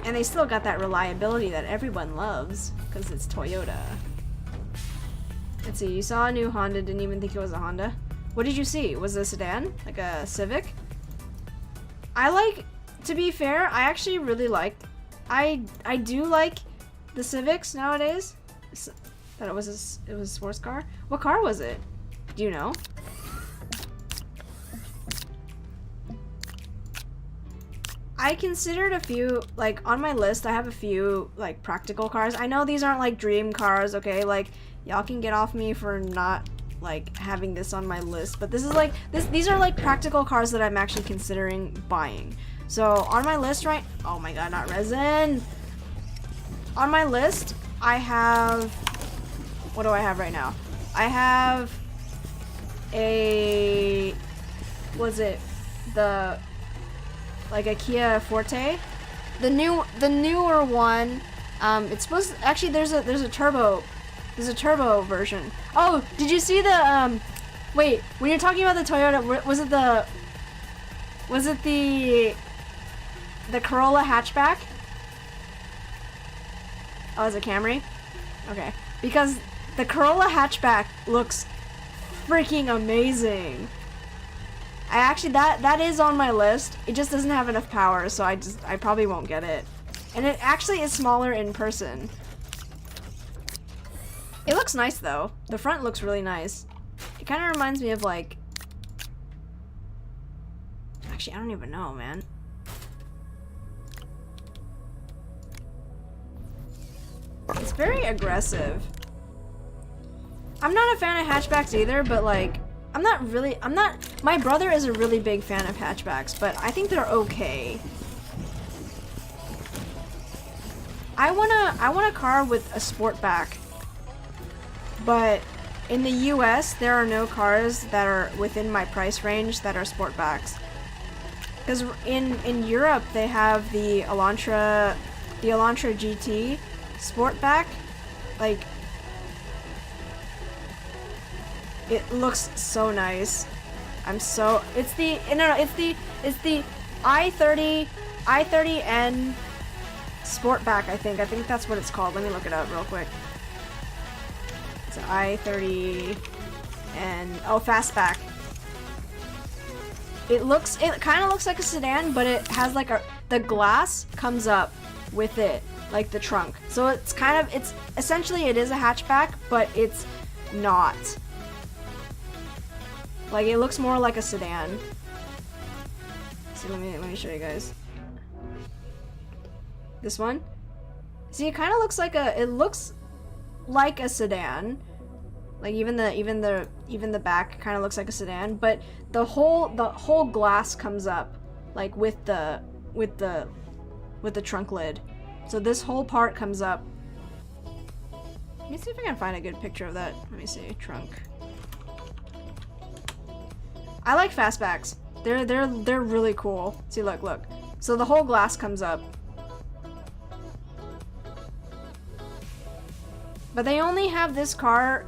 And they still got that reliability that everyone loves, because it's Toyota. Let's see, you saw a new Honda, didn't even think it was a Honda. What did you see? Was it a sedan? Like a Civic? To be fair, I actually really liked, I do like the Civics nowadays. Thought it was a sports car. What car was it? Do you know? I considered a few, like, on my list, I have a few, like, practical cars. I know these aren't, like, dream cars, okay? Like, y'all can get off me for not, like, having this on my list. But this is, like, these are, like, practical cars that I'm actually considering buying. So, on my list, right? Oh my god, not resin! On my list, I have... What do I have right now? I have a... Was it the... like a Kia Forte, the newer one. It's supposed to, actually there's a turbo version. Oh, did you see the wait, when you're talking about the Toyota, was it the Corolla hatchback? Oh, is it Camry? Okay, because the Corolla hatchback looks freaking amazing. That is on my list. It just doesn't have enough power, so I probably won't get it. And it actually is smaller in person. It looks nice though. The front looks really nice. It kind of reminds me of like... Actually, I don't even know, man. It's very aggressive. I'm not a fan of hatchbacks either, but like, my brother is a really big fan of hatchbacks, but I think they're okay. I want a car with a Sportback, but in the US, there are no cars that are within my price range that are Sportbacks. Because in Europe, they have the Elantra GT Sportback. Like, it looks so nice. It's the i30N Sportback, I think that's what it's called. Let me look it up real quick. It's an i30 and Fastback. It kind of looks like a sedan, but it has like the glass comes up with it, like the trunk. So it's essentially it is a hatchback, but it's not. Like, it looks more like a sedan. So let me show you guys. This one. See, it kind of looks like it looks like a sedan. Like even the back kind of looks like a sedan, but the whole glass comes up like with the trunk lid. So this whole part comes up. Let me see if I can find a good picture of that. Let me see, trunk. I like fastbacks. They're really cool. See, look. So the whole glass comes up. But they only have this car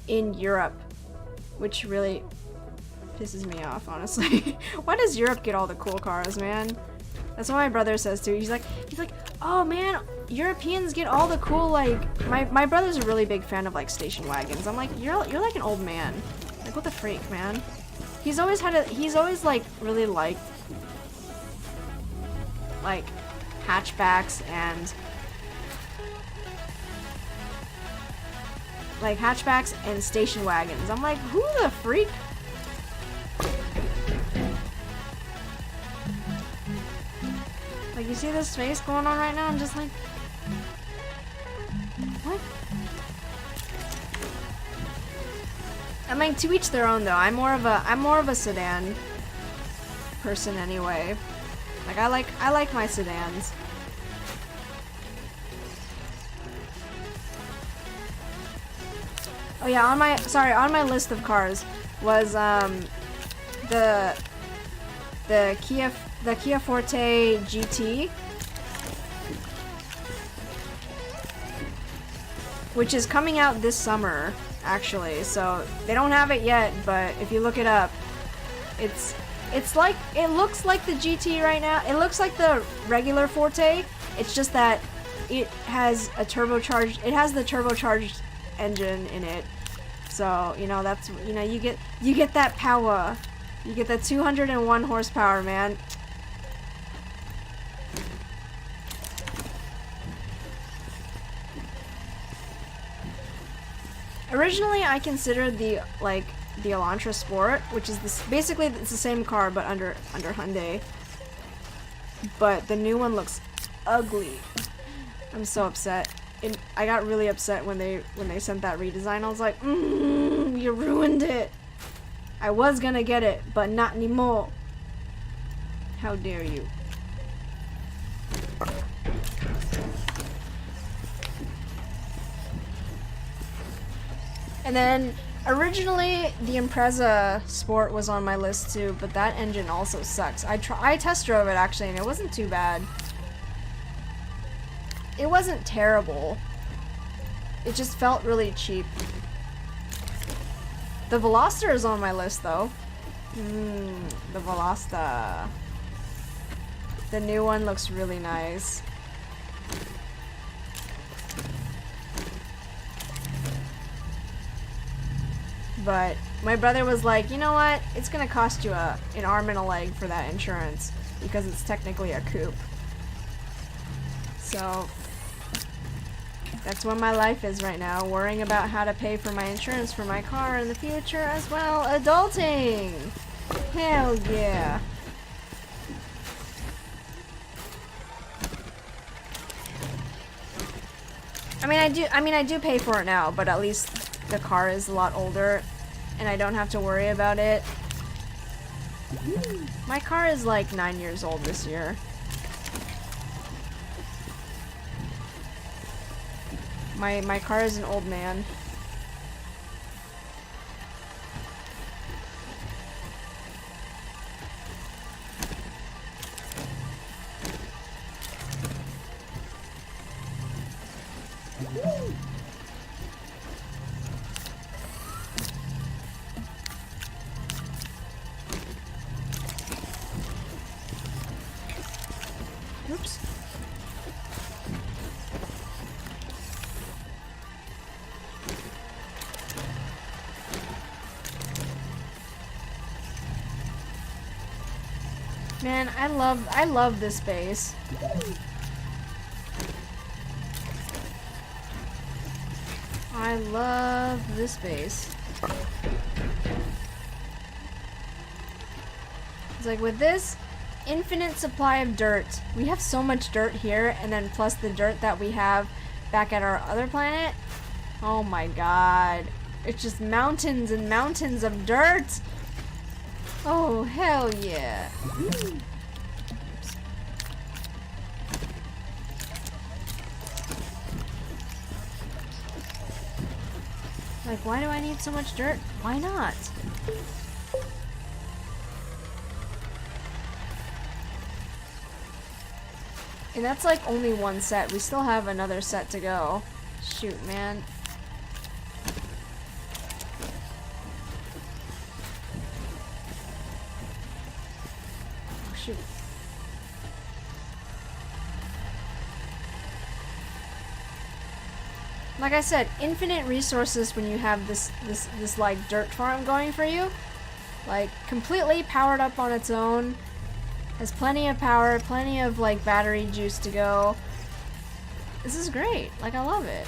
in Europe, which really pisses me off, honestly. Why does Europe get all the cool cars, man? That's what my brother says too. He's like, oh man, Europeans get all the cool, like, my brother's a really big fan of like station wagons. I'm like, you're like an old man. Like, what the freak, man? He's always like really liked like hatchbacks and station wagons. I'm like, who the freak? Like, you see this face going on right now? I'm just like, what? I mean, to each their own though. I'm more of a sedan person anyway. Like, I like my sedans. Oh yeah, on my list of cars was the Kia Forte GT, which is coming out this summer actually. So they don't have it yet, but if you look it up, it looks like the GT right now. It looks like the regular Forte. It's just that it has the turbocharged engine in it. So, you know, that's, you know, you get that power. You get that 201 horsepower, man. Originally, I considered the Elantra Sport, which is basically it's the same car but under Hyundai. But the new one looks ugly. I'm so upset. I got really upset when they sent that redesign. I was like, you ruined it. I was gonna get it, but not anymore. How dare you? And then originally the Impreza Sport was on my list too, but that engine also sucks. I test drove it actually, and it wasn't too bad. It wasn't terrible. It just felt really cheap. The Veloster is on my list though. The Veloster. The new one looks really nice. But my brother was like, you know what? It's gonna cost you an arm and a leg for that insurance because it's technically a coupe. So that's what my life is right now, worrying about how to pay for my insurance for my car in the future as well. Adulting! Hell yeah! I do pay for it now, but at least the car is a lot older and I don't have to worry about it. My car is like 9 years old this year. My car is an old man. Oops. Man, I love this base. I love this base. It's like with this infinite supply of dirt. We have so much dirt here, and then plus the dirt that we have back at our other planet. Oh my god. It's just mountains and mountains of dirt. Oh, hell yeah. Oops. Like, why do I need so much dirt? Why not? And that's like only one set. We still have another set to go. Shoot, man. Oh, shoot. Like I said, infinite resources when you have this like dirt farm going for you. Like completely powered up on its own. Has plenty of power, plenty of like battery juice to go. This is great. Like I love it.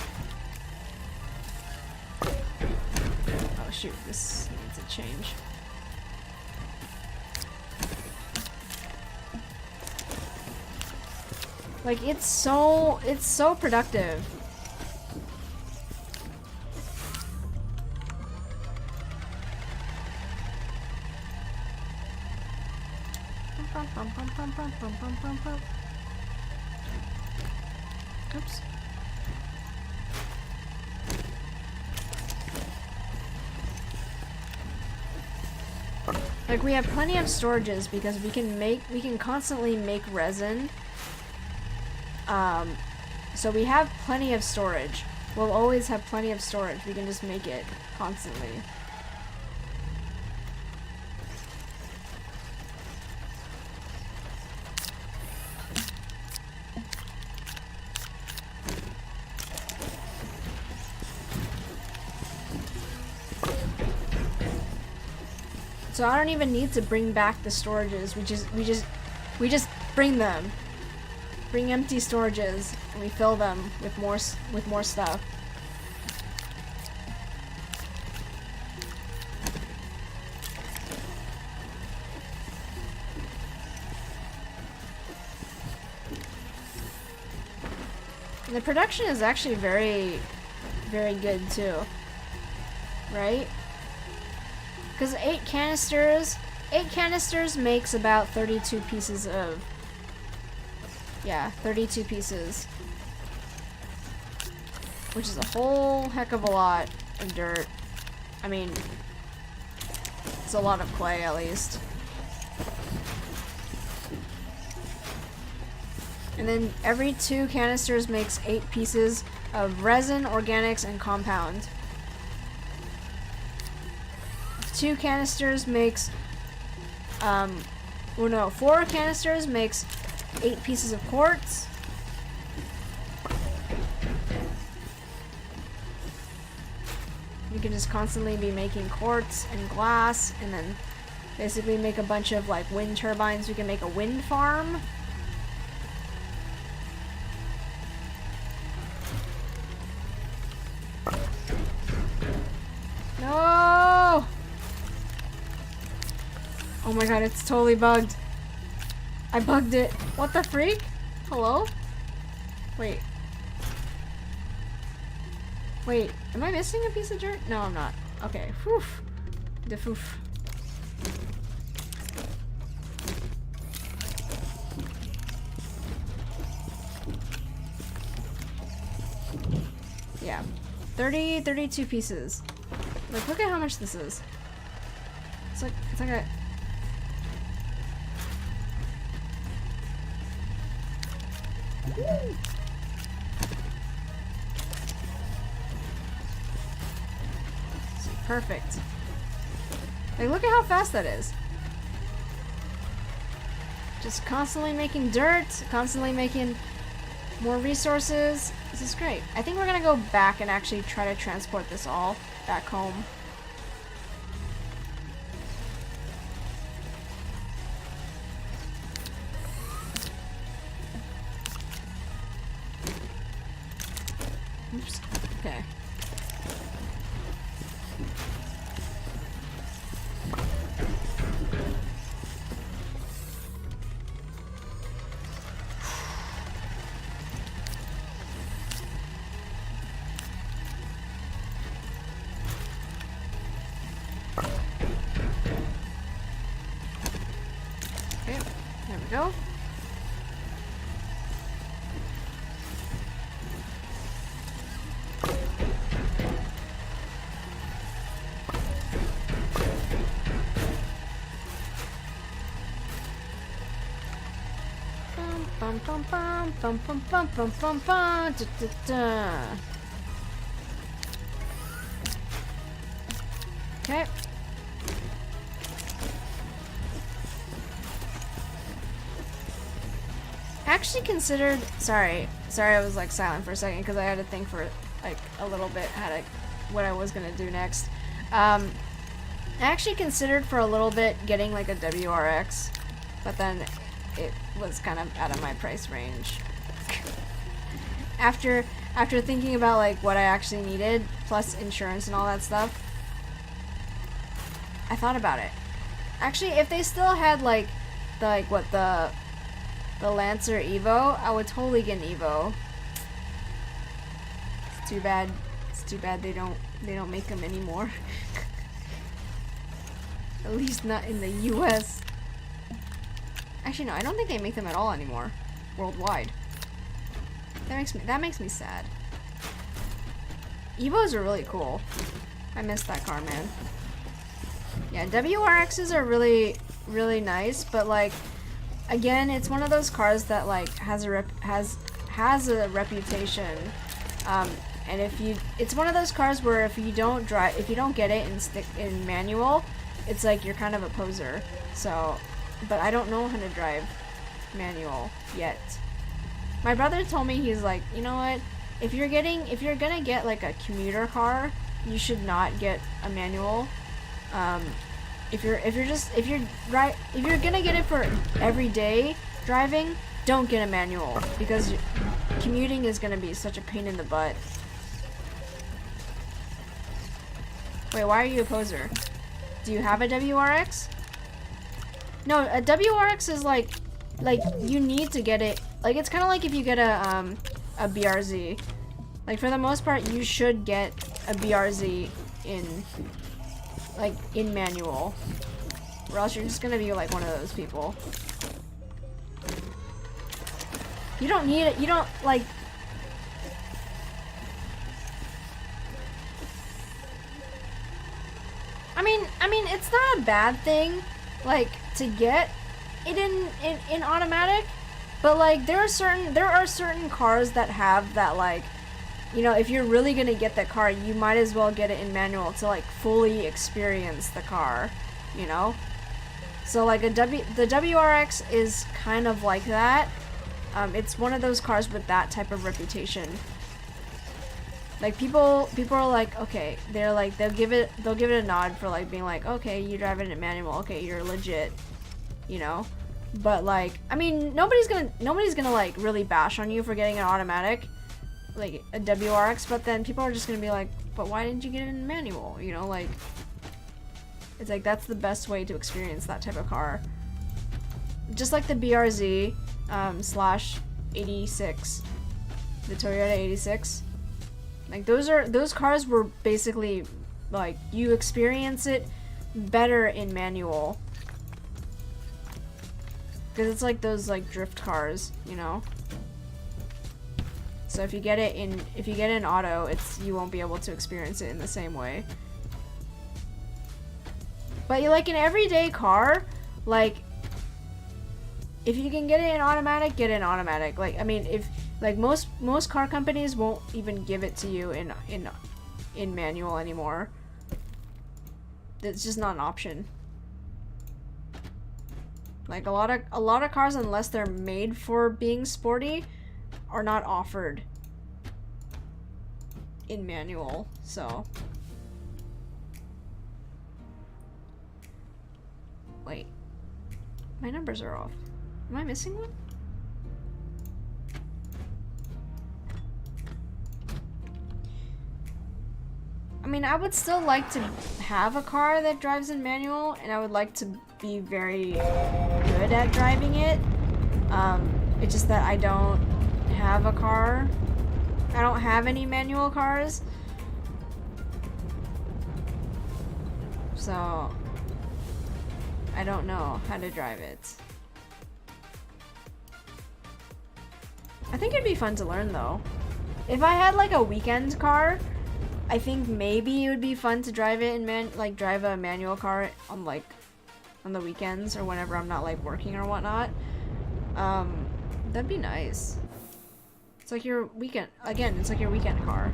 Oh shoot, this needs a change. Like it's so productive. Oops. Like we have plenty of storages because we can constantly make resin. So we have plenty of storage. We'll always have plenty of storage. We can just make it constantly. So I don't even need to bring back the storages. We just bring them. Bring empty storages and we fill them with more stuff. And the production is actually very, very good too. Right? Because 8 canisters makes about 32 pieces of, yeah, 32 pieces. Which is a whole heck of a lot of dirt. I mean, it's a lot of clay at least. And then every 2 canisters makes 8 pieces of resin, organics, and compound. 2 canisters makes, 4 canisters makes 8 pieces of quartz. You can just constantly be making quartz and glass, and then basically make a bunch of like wind turbines. We can make a wind farm. No! Oh my god, it's totally bugged. I bugged it. What the freak? Hello? Wait. Wait, am I missing a piece of dirt? No, I'm not. Okay, whew. The foof. Yeah. 32 pieces. Like, look at how much this is. It's like a... Perfect. Like, look at how fast that is. Just constantly making dirt, constantly making more resources. This is great. I think we're gonna go back and actually try to transport this all back home. Oops. Okay. Go. Bum bum bum bum bum bum bum bum bum da, da, da. Okay. Actually considered, sorry I was like silent for a second because I had to think for like a little bit what I was gonna do next. I actually considered for a little bit getting like a WRX, but then it was kind of out of my price range. after thinking about like what I actually needed plus insurance and all that stuff, I thought about it. Actually, if they still had like the Lancer Evo, I would totally get an Evo. It's too bad. It's too bad they don't make them anymore. At least not in the US. Actually, no, I don't think they make them at all anymore, worldwide. That makes me sad. Evos are really cool. I miss that car, man. Yeah, WRXs are really, really nice, but like, again, it's one of those cars that like has a reputation, and it's one of those cars where if you don't get it and stick in manual, it's like you're kind of a poser. So, but I don't know how to drive manual yet. My brother told me, he's like, you know what? If you're gonna get like a commuter car, you should not get a manual. If you're gonna get it for everyday driving, don't get a manual because commuting is gonna be such a pain in the butt. Wait, why are you a poser? Do you have a WRX? No, a WRX is like you need to get it. Like, it's kind of like if you get a BRZ. Like, for the most part, you should get a BRZ in manual, or else you're just gonna be like one of those people. You don't need it. You don't like. I mean, it's not a bad thing, like, to get it in automatic, but like there are certain cars that have that, like, you know, if you're really gonna get that car, you might as well get it in manual to like fully experience the car, you know? So like the WRX is kind of like that. It's one of those cars with that type of reputation. Like people are like, okay, they're like, they'll give it a nod for like being like, okay, you drive it in manual, okay, you're legit, you know? But like, I mean, nobody's gonna like really bash on you for getting an automatic, like a WRX, but then people are just gonna be like, but why didn't you get it in manual? You know, like, it's like that's the best way to experience that type of car. Just like the BRZ /86, the Toyota 86. Like those cars were basically like you experience it better in manual. Because it's like those like drift cars, you know? So if you get it in auto, you won't be able to experience it in the same way. But like an everyday car, like if you can get it in automatic, get it in automatic. Like I mean, if like most car companies won't even give it to you in manual anymore. It's just not an option. Like a lot of cars, unless they're made for being sporty, are not offered in manual. So wait, my numbers are off. Am I missing one? I mean, I would still like to have a car that drives in manual, and I would like to be very good at driving it. It's just that I don't have a car. I don't have any manual cars. So I don't know how to drive it. I think it'd be fun to learn though. If I had like a weekend car, I think maybe it would be fun to drive it in drive a manual car on the weekends or whenever I'm not like working or whatnot. That'd be nice. It's like your weekend, again, it's like your weekend car.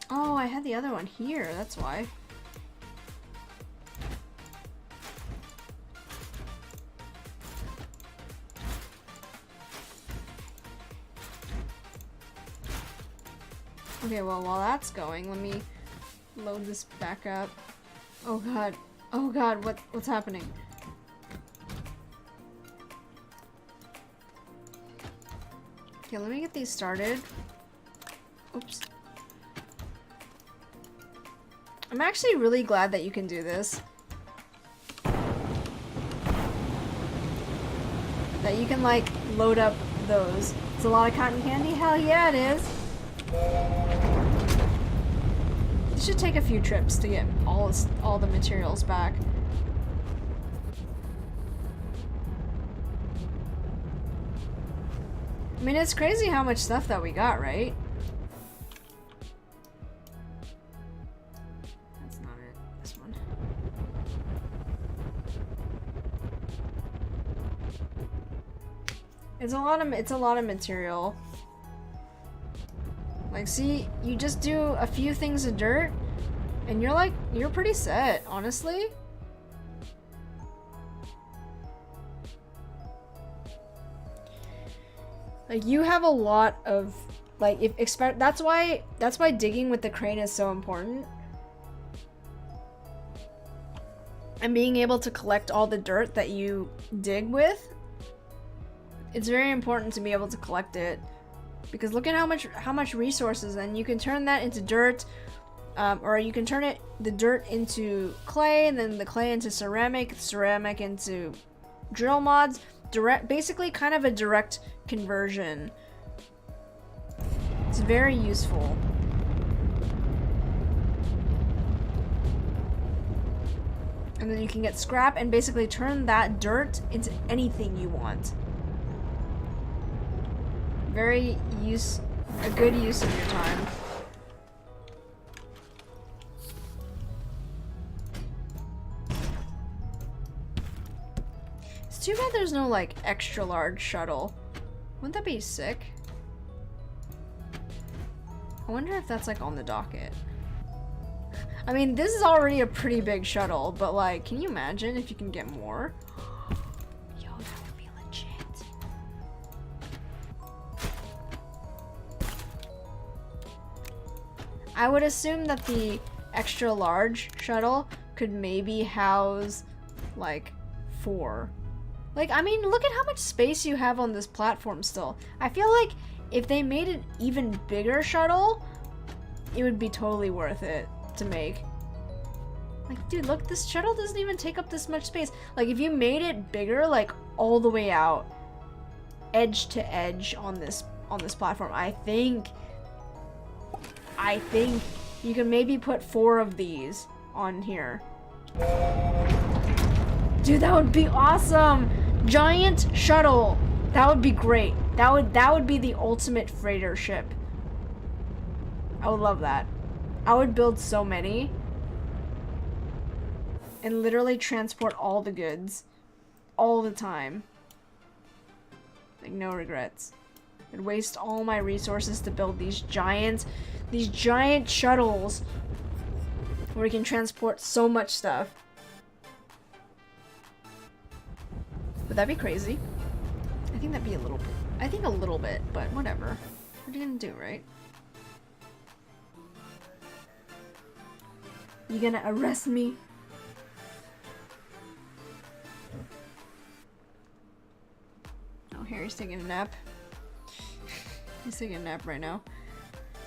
Oh, I had the other one here, that's why. Okay, well, while that's going, let me load this back up. Oh god. Oh god, what's happening? Okay, let me get these started. Oops. I'm actually really glad that you can do this. That you can, like, load up those. It's a lot of cotton candy? Hell yeah, it is! It should take a few trips to get all the materials back. I mean, it's crazy how much stuff that we got, right? That's not it. This one. It's a lot of material. Like, see, you just do a few things of dirt, and you're pretty set, honestly. Like, you have a lot of, like, that's why digging with the crane is so important. And being able to collect all the dirt that you dig with, it's very important to be able to collect it. Because look at how much resources, and you can turn that into dirt, or you can turn the dirt into clay, and then the clay into ceramic, ceramic into drill mods. Basically kind of a direct conversion. It's very useful. And then you can get scrap and basically turn that dirt into anything you want. A good use of your time. It's too bad there's no, like, extra large shuttle. Wouldn't that be sick? I wonder if that's, like, on the docket. I mean, this is already a pretty big shuttle, but, like, can you imagine if you can get more? Yo, that would be legit. I would assume that the extra large shuttle could maybe house like 4. Like, I mean, look at how much space you have on this platform still. I feel like if they made an even bigger shuttle, it would be totally worth it to make. Like, dude, look, this shuttle doesn't even take up this much space. Like, if you made it bigger, like, all the way out, edge to edge on this platform, I think you can maybe put 4 of these on here. Dude, that would be awesome! Giant shuttle! That would be great. That would be the ultimate freighter ship. I would love that. I would build so many. And literally transport all the goods. All the time. Like, no regrets. I'd waste all my resources to build these giant shuttles where we can transport so much stuff. Would that be crazy? I think that'd be a little bit. I think a little bit, but whatever. What are you gonna do, right? You gonna arrest me? Oh, Harry's taking a nap. He's taking a nap right now.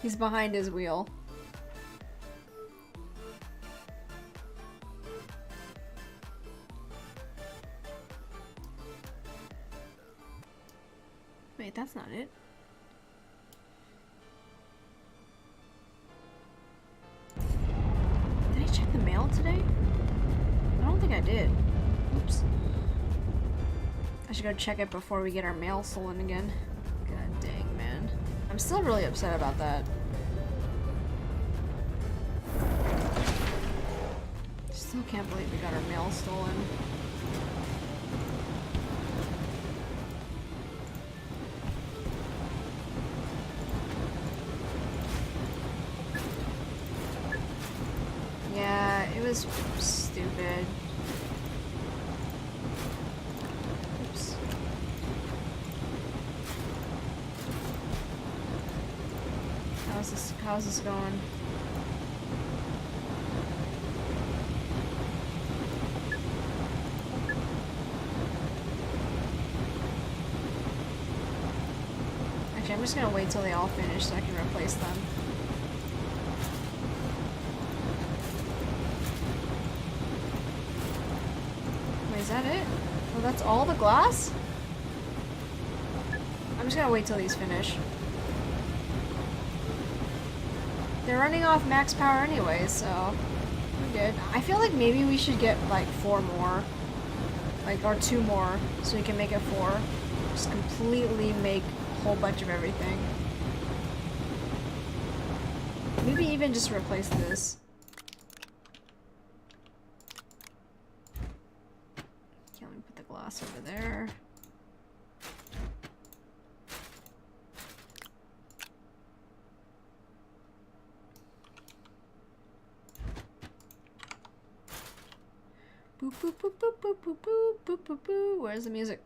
He's behind his wheel. Wait, that's not it. Did I check the mail today? I don't think I did. Oops. I should go check it before we get our mail stolen again. God dang, man. I'm still really upset about that. Still can't believe we got our mail stolen. Yeah, it was stupid. Oops. How's this going? Actually, I'm just gonna wait till they all finish so I can replace them. Wait, is that it? Oh, that's all the glass? I'm just gonna wait till these finish. They're running off max power anyway, so we're good. I feel like maybe we should get like 4 more. Like, or 2 more, so we can make it 4. Just completely make a whole bunch of everything. Maybe even just replace this. Okay, let me put the glass over there. Boop boop boop boop boop boop boop boop boop boop. Where's the music?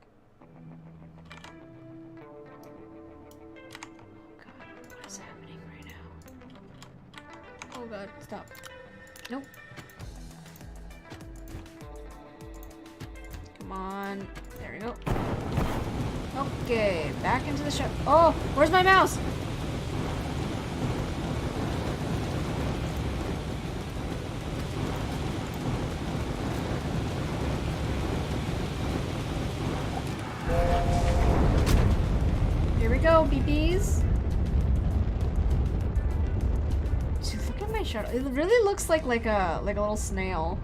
God, what is happening right now? Oh God, stop. Nope. Come on. There we go. Okay, back into the shop. Oh, where's my mouse? Here we go, BBs. Dude, look at my shuttle. It really looks like a little snail.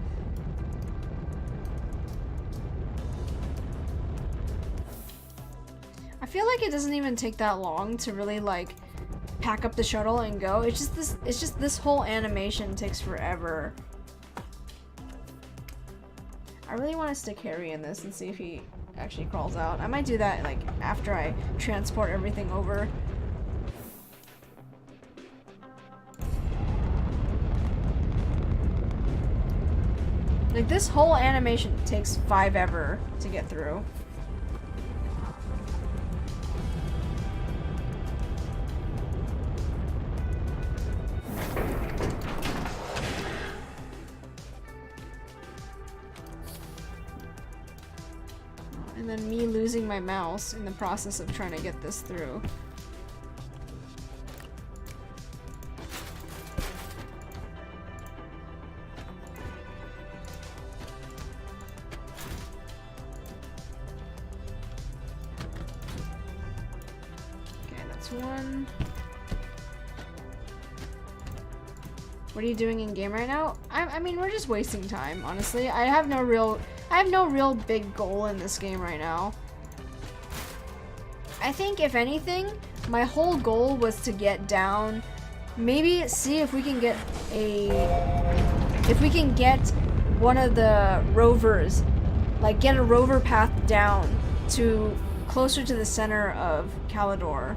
I feel like it doesn't even take that long to really like pack up the shuttle and go. It's just this whole animation takes forever. I really want to stick Harry in this and see if he actually crawls out. I might do that like after I transport everything over. Like, this whole animation takes 5 ever to get through. And then me losing my mouse in the process of trying to get this through. Okay, that's one. What are you doing in game right now? I mean, we're just wasting time, honestly. I have no real big goal in this game right now. I think, if anything, my whole goal was to get down, maybe see if we can get one of the rovers, like get a rover path down to closer to the center of Calidor,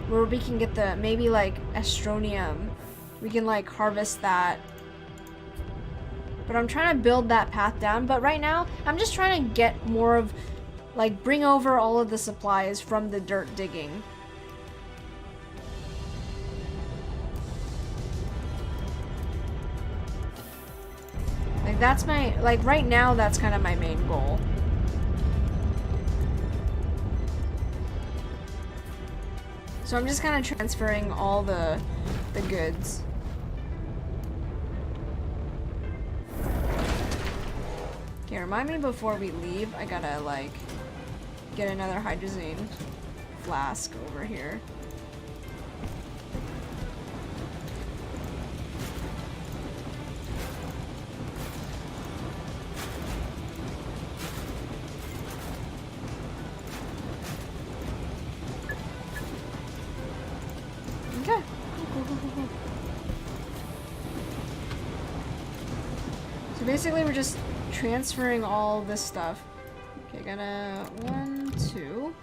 where we can get the, maybe like Astronium. We can like harvest that. But I'm trying to build that path down. But right now, I'm just trying to get more of, like, bring over all of the supplies from the dirt digging. Like, that's my, like, right now, that's kind of my main goal. So I'm just kind of transferring all the goods. Okay, remind me before we leave, I gotta, like, get another hydrazine flask over here. Okay. Cool. So basically we're just transferring all this stuff. Okay, gotta 1, 2.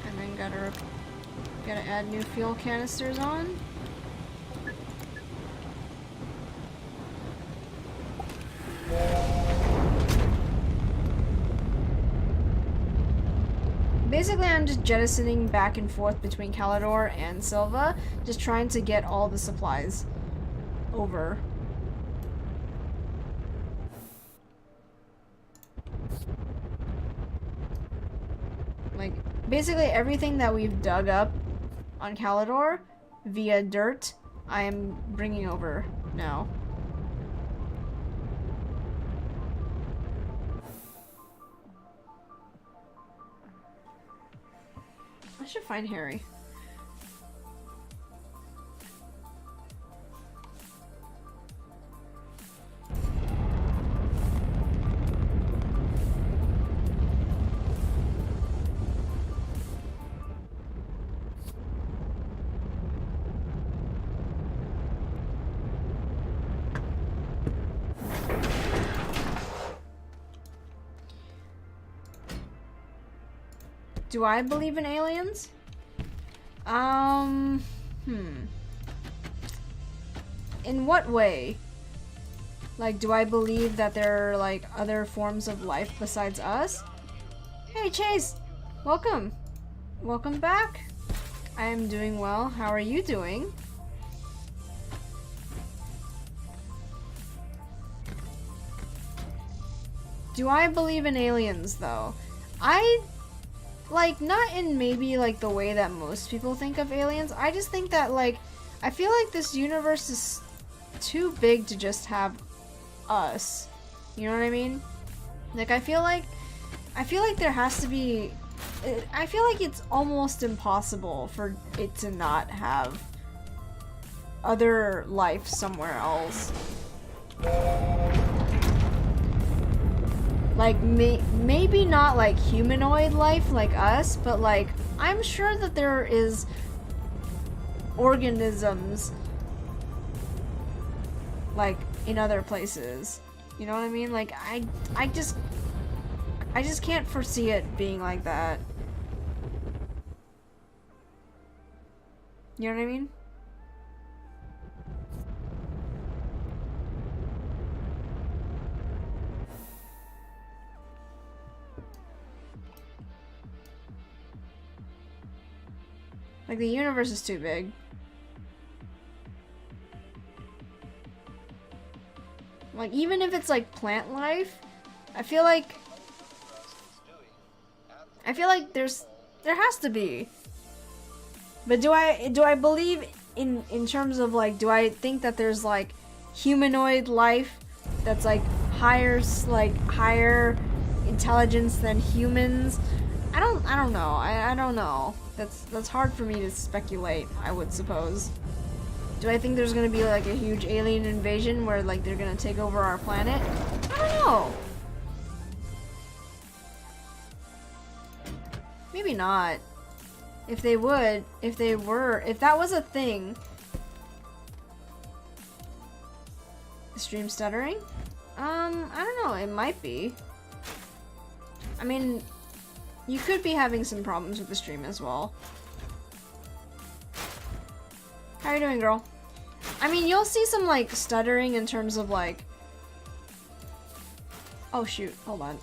And then gotta add new fuel canisters on. Basically, I'm just jettisoning back and forth between Calidor and Silva, just trying to get all the supplies over. Like, basically everything that we've dug up on Calidor via dirt, I am bringing over now. I should find Harry. Do I believe in aliens? In what way? Like, do I believe that there are, like, other forms of life besides us? Hey, Chase! Welcome! Welcome back! I am doing well. How are you doing? Do I believe in aliens, though? Like, not in maybe, like, the way that most people think of aliens. I just think that, like, I feel like this universe is too big to just have us. You know what I mean? Like, I feel like there has to be... I feel like it's almost impossible for it to not have other life somewhere else. Like, maybe not like humanoid life like us, but like, I'm sure that there is organisms like in other places. You know what I mean? Like, I just can't foresee it being like that. You know what I mean? Like, the universe is too big. Like, even if it's like plant life, I feel like there has to be. But do I believe in terms of like, do I think that there's like humanoid life that's like higher intelligence than humans? I don't know. I don't know. That's hard for me to speculate, I would suppose. Do I think there's gonna be like a huge alien invasion where like they're gonna take over our planet? I don't know. Maybe not. If that was a thing. Stream stuttering? I don't know, it might be. I mean, you could be having some problems with the stream as well. How are you doing, girl? I mean, you'll see some like stuttering in terms of like... Oh shoot, hold on.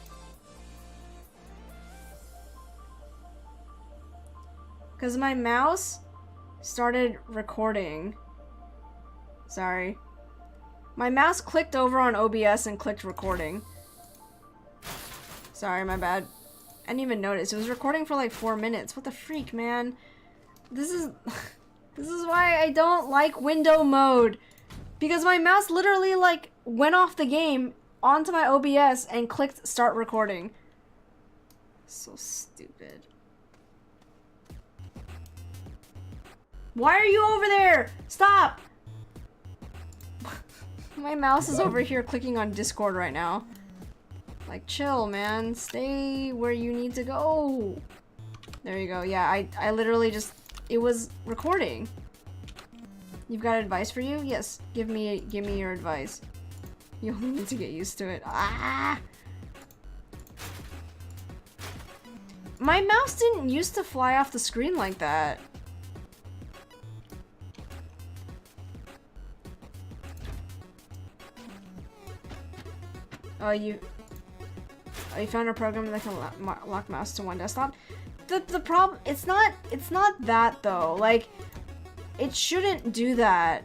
Because my mouse started recording. Sorry. My mouse clicked over on OBS and clicked recording. Sorry, my bad. I didn't even notice. It was recording for like 4 minutes. What the freak, man? This is... This is why I don't like window mode. Because my mouse literally like went off the game onto my OBS and clicked start recording. So stupid. Why are you over there? Stop! My mouse is over here clicking on Discord right now. Like, chill, man. Stay where you need to go. There you go. Yeah, I literally just... It was recording. You've got advice for you? Yes. Give me your advice. You only need to get used to it. Ah! My mouse didn't used to fly off the screen like that. Oh, you found a program that can lock mouse to one desktop? The problem, it's not that though. Like, it shouldn't do that,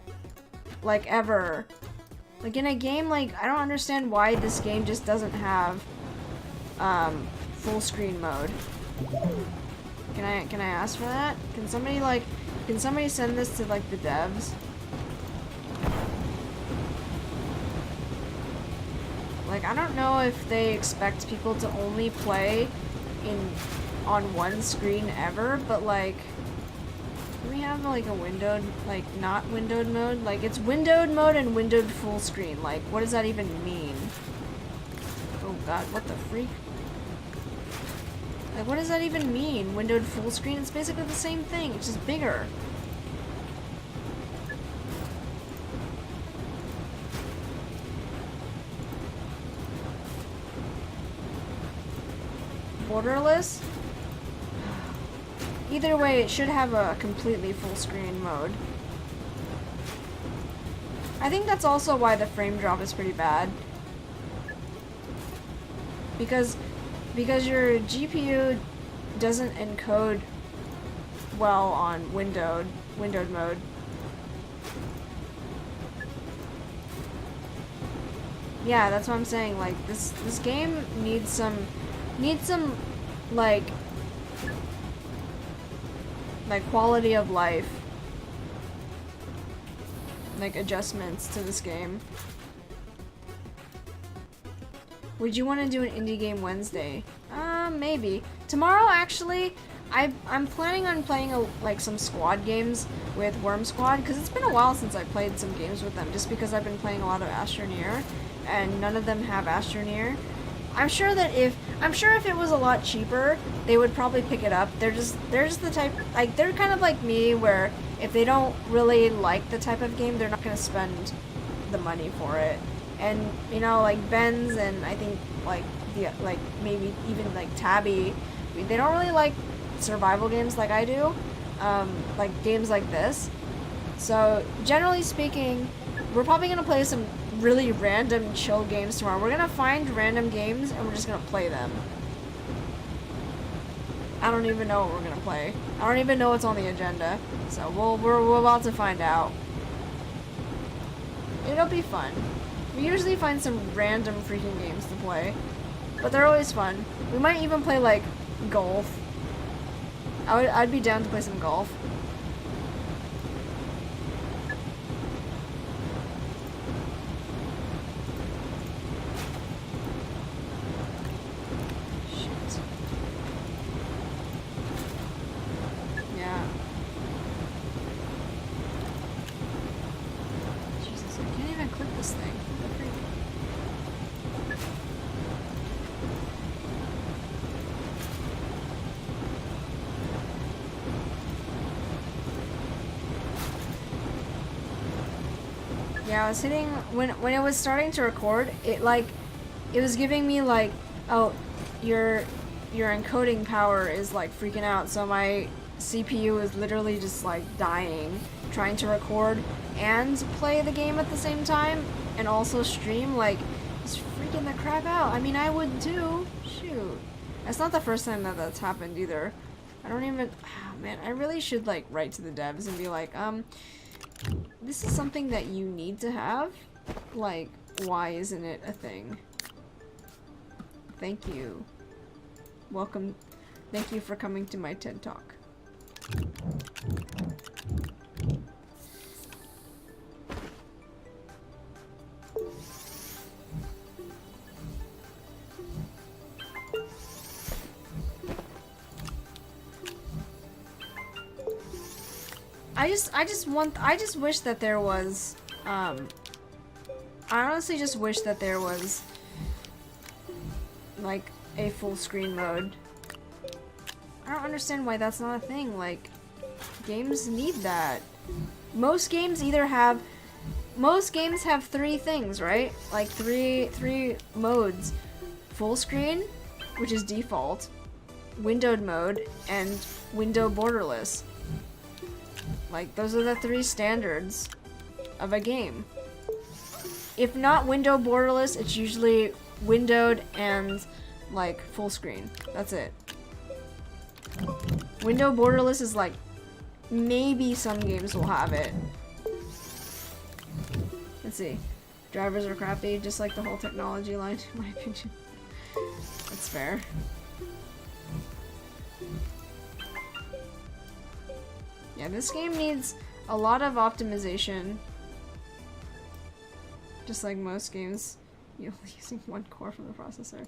like, ever. Like, in a game, like, I don't understand why this game just doesn't have full screen mode. Can I ask for that? Can somebody send this to like the devs? Like, I don't know if they expect people to only play on one screen ever, but like, can we have like a windowed, like not windowed mode? Like, it's windowed mode and windowed full screen. Like, what does that even mean? Oh god, what the freak? Like, what does that even mean? Windowed full screen? It's basically the same thing, it's just bigger. Borderless? Either way, it should have a completely full screen mode. I think that's also why the frame drop is pretty bad. Because your GPU doesn't encode well on windowed mode. Yeah, that's what I'm saying. Like, this game needs some like quality of life, like adjustments to this game. Would you want to do an indie game Wednesday? Maybe. Tomorrow, actually, I'm planning on playing like some squad games with Worm Squad, because it's been a while since I played some games with them, just because I've been playing a lot of Astroneer, and none of them have Astroneer. I'm sure if it was a lot cheaper, they would probably pick it up. They're just the type, like, they're kind of like me, where if they don't really like the type of game, they're not gonna spend the money for it. And, you know, like Benz and I think like maybe even like Tabby, they don't really like survival games like I do, like games like this. So generally speaking, we're probably gonna play some really random chill games tomorrow. We're gonna find random games and we're just gonna play them. I don't even know what we're gonna play. I don't even know what's on the agenda. So we're about to find out. It'll be fun. We usually find some random freaking games to play. But they're always fun. We might even play like golf. I'd be down to play some golf. Yeah, I was hitting when it was starting to record, it was giving me like, oh, your encoding power is like freaking out, so my CPU is literally just like dying trying to record and play the game at the same time and also stream. Like, it's freaking the crap out. I mean, I would too. Shoot. That's not the first time that that's happened either. I don't even, man, I really should like write to the devs and be like, this is something that you need to have? Like, why isn't it a thing? Thank you. Welcome. Thank you for coming to my TED Talk. I just wish that there was, I honestly just wish that there was, like, a full screen mode. I don't understand why that's not a thing. Like, games need that. Most games have 3 things, right? Like, three modes. Full screen, which is default, windowed mode, and window borderless. Like, those are the 3 standards of a game. If not window borderless, it's usually windowed and, like, full screen. That's it. Window borderless is like, maybe some games will have it. Let's see. Drivers are crappy, just like the whole technology line, in my opinion. That's fair. Yeah, this game needs a lot of optimization. Just like most games, you're only using 1 core from the processor.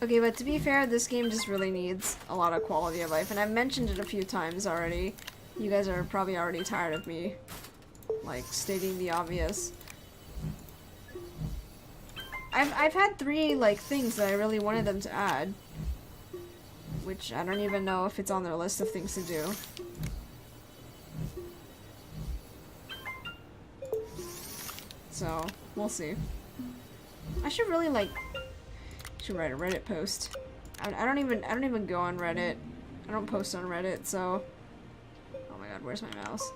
Okay, but to be fair, this game just really needs a lot of quality of life, and I've mentioned it a few times already. You guys are probably already tired of me, like, stating the obvious. I've had 3, like, things that I really wanted them to add, which I don't even know if it's on their list of things to do. So, we'll see. I should really, like, should write a Reddit post. I don't even go on Reddit. I don't post on Reddit, so. Oh my god, where's my mouse?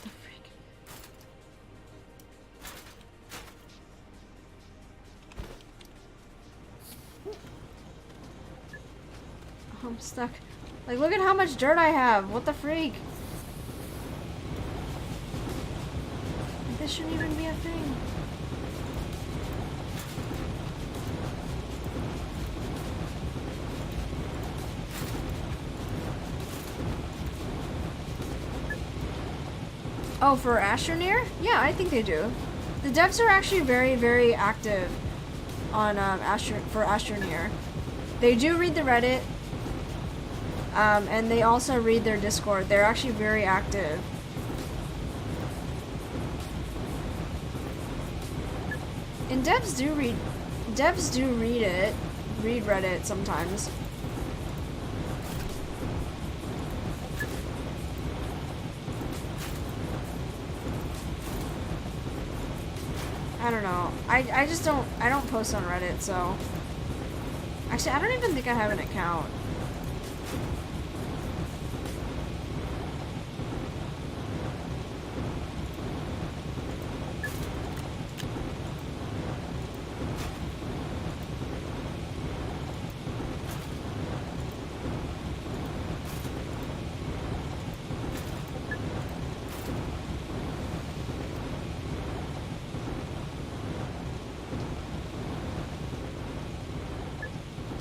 The freak. Oh, I'm stuck. Like, look at how much dirt I have. What the freak? This shouldn't even be a thing. Oh, for Astroneer? Yeah, I think they do. The devs are actually very, very active on for Astroneer. They do read the Reddit, and they also read their Discord. They're actually very active. And devs do read Reddit sometimes. I don't know. I just don't post on Reddit, so. Actually, I don't even think I have an account.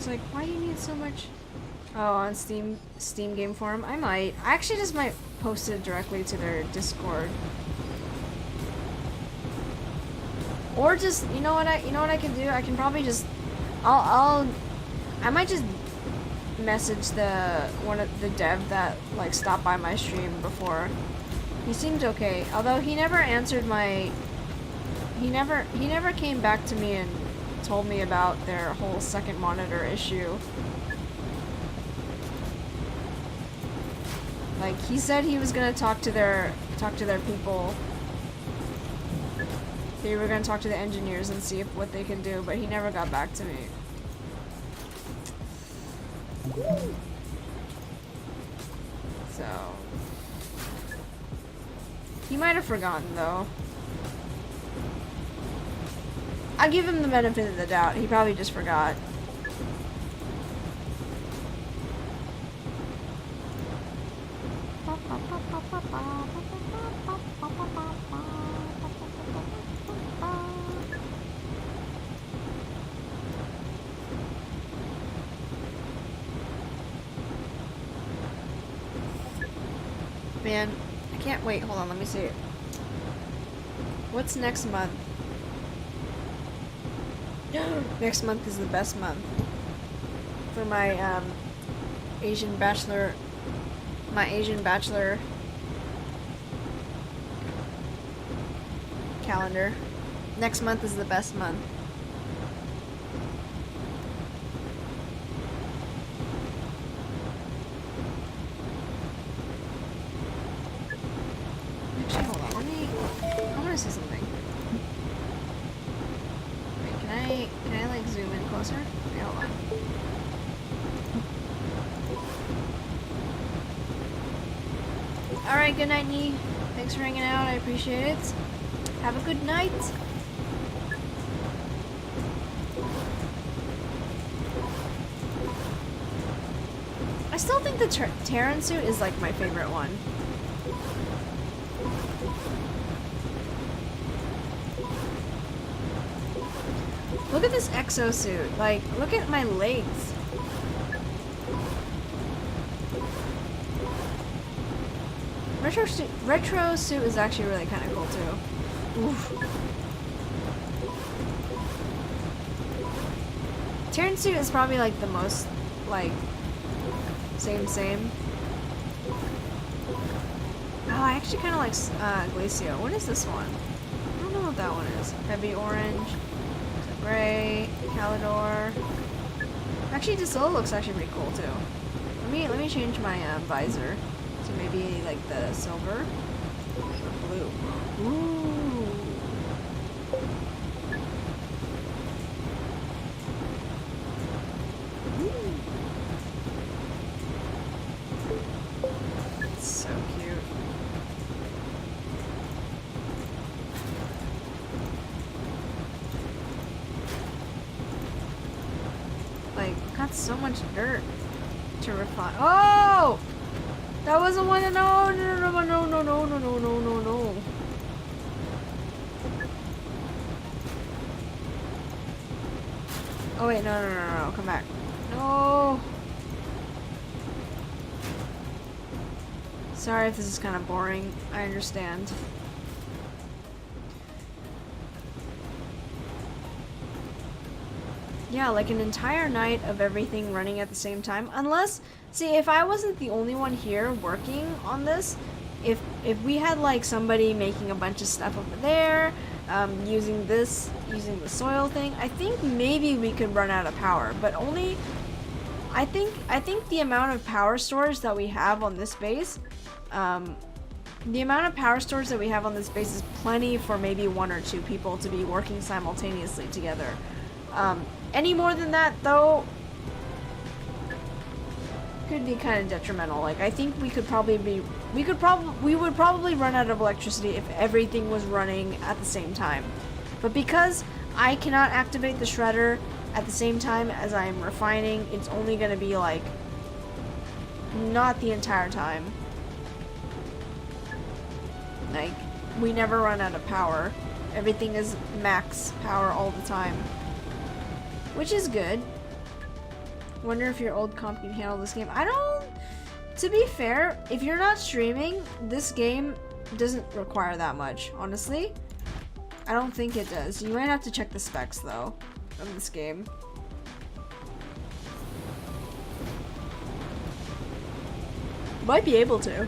It's like, why do you need so much? Oh, on Steam game forum? I might. I actually just might post it directly to their Discord. Or just, you know what I can do? I can probably just, I might just message one of the dev that like stopped by my stream before. He seemed okay, although he never answered my, he never came back to me and told me about their whole second monitor issue. Like, he said he was gonna talk to their people. They were gonna talk to the engineers and see what they can do, but he never got back to me. So he might have forgotten though. I'll give him the benefit of the doubt. He probably just forgot. Man, I can't wait. Hold on, let me see. What's next month? Next month is the best month for my Asian bachelor calendar. Next month is the best month. Actually, hold on. I want to say something. Wait, can I like zoom in closer? Okay, hold on. Alright, good night, Nee. Thanks for hanging out. I appreciate it. Have a good night. I still think the Terran suit is like my favorite one. Look at this exosuit. Like, look at my legs. Retro suit is actually really kind of cool too. Oof. Terran suit is probably like the most like same. Oh, I actually kind of like Glacio. What is this one? I don't know what that one is. Heavy orange, gray, Calidor. Actually, Desil looks actually pretty cool too. Let me change my visor to maybe like the silver or blue. Ooh. So cute. Like, got so much dirt to refine. Oh! That wasn't one. No. Oh wait, no. Come back. No. Sorry if this is kind of boring. I understand. Yeah, like an entire night of everything running at the same time. Unless, see, if I wasn't the only one here working on this, if we had like somebody making a bunch of stuff over there, using the soil thing, I think maybe we could run out of power. But only, I think the amount of power storage that we have on this base, is plenty for maybe one or two people to be working simultaneously together. Any more than that, though, could be kind of detrimental. Like, I think we would probably run out of electricity if everything was running at the same time. But because I cannot activate the shredder at the same time as I'm refining, it's only going to be like not the entire time. Like, we never run out of power. Everything is max power all the time. Which is good. Wonder if your old comp can handle this game. I don't... To be fair, if you're not streaming, this game doesn't require that much, honestly. I don't think it does. You might have to check the specs, though, of this game. Might be able to.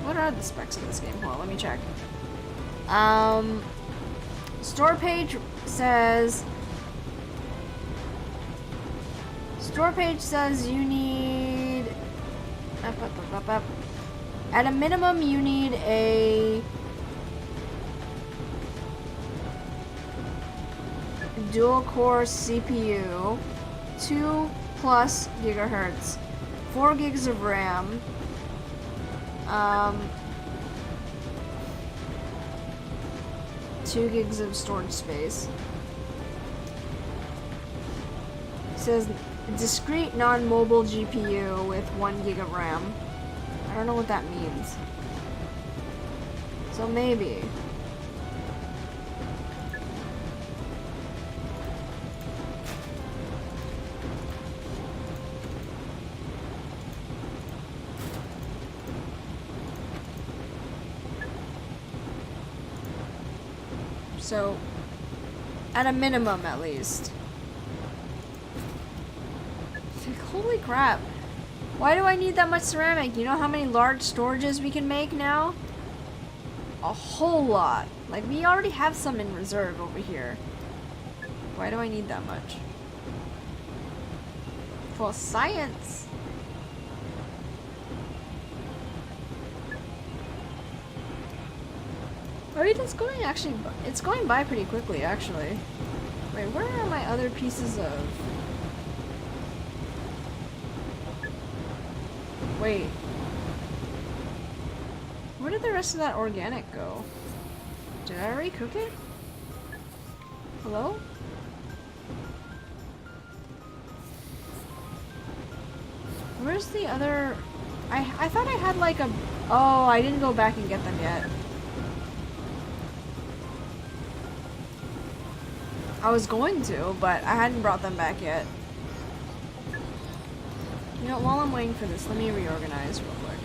What are the specs of this game? Hold on, let me check. Store page says you need at a minimum you need a dual core CPU, 2+ gigahertz, 4 gigs of RAM, 2 gigs of storage space. It says discrete non-mobile GPU with 1 gig of RAM. I don't know what that means. So maybe. So, at a minimum, at least. Like, holy crap. Why do I need that much ceramic? You know how many large storages we can make now? A whole lot. Like, we already have some in reserve over here. Why do I need that much? For science. Oh, it's going actually, it's going by pretty quickly, actually. Wait, where are my other pieces of... Wait. Where did the rest of that organic go? Did I already cook it? Hello? Where's the other... I thought I had like a... Oh, I didn't go back and get them yet. I was going to, but I hadn't brought them back yet. You know, while I'm waiting for this, let me reorganize real quick.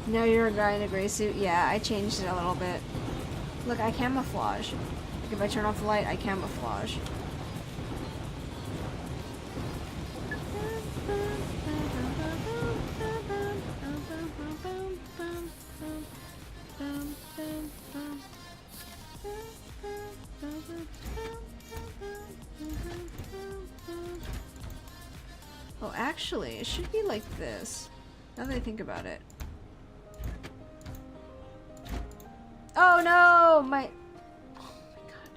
No, you're a guy in a gray suit? Yeah, I changed it a little bit. Look, I camouflage. Like if I turn off the light, I camouflage. Oh, actually, it should be like this. Now that I think about it. Oh no! My... Oh my god.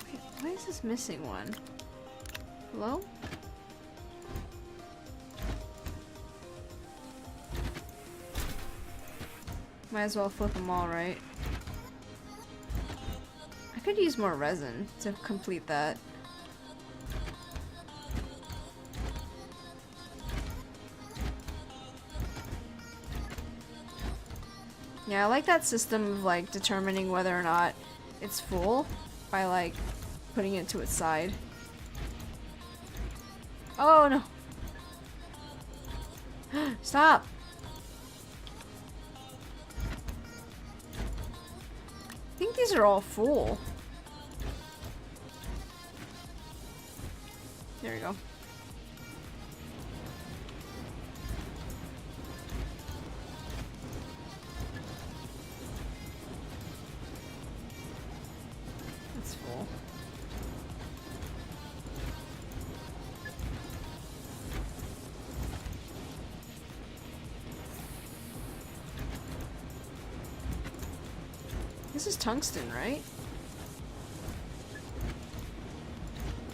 Wait, why is this missing one? Hello? Might as well flip them all, right? I could use more resin to complete that. Yeah, I like that system of like determining whether or not it's full by like putting it to its side. Oh no! Stop! I think these are all full. There we go. That's full. This is tungsten, right?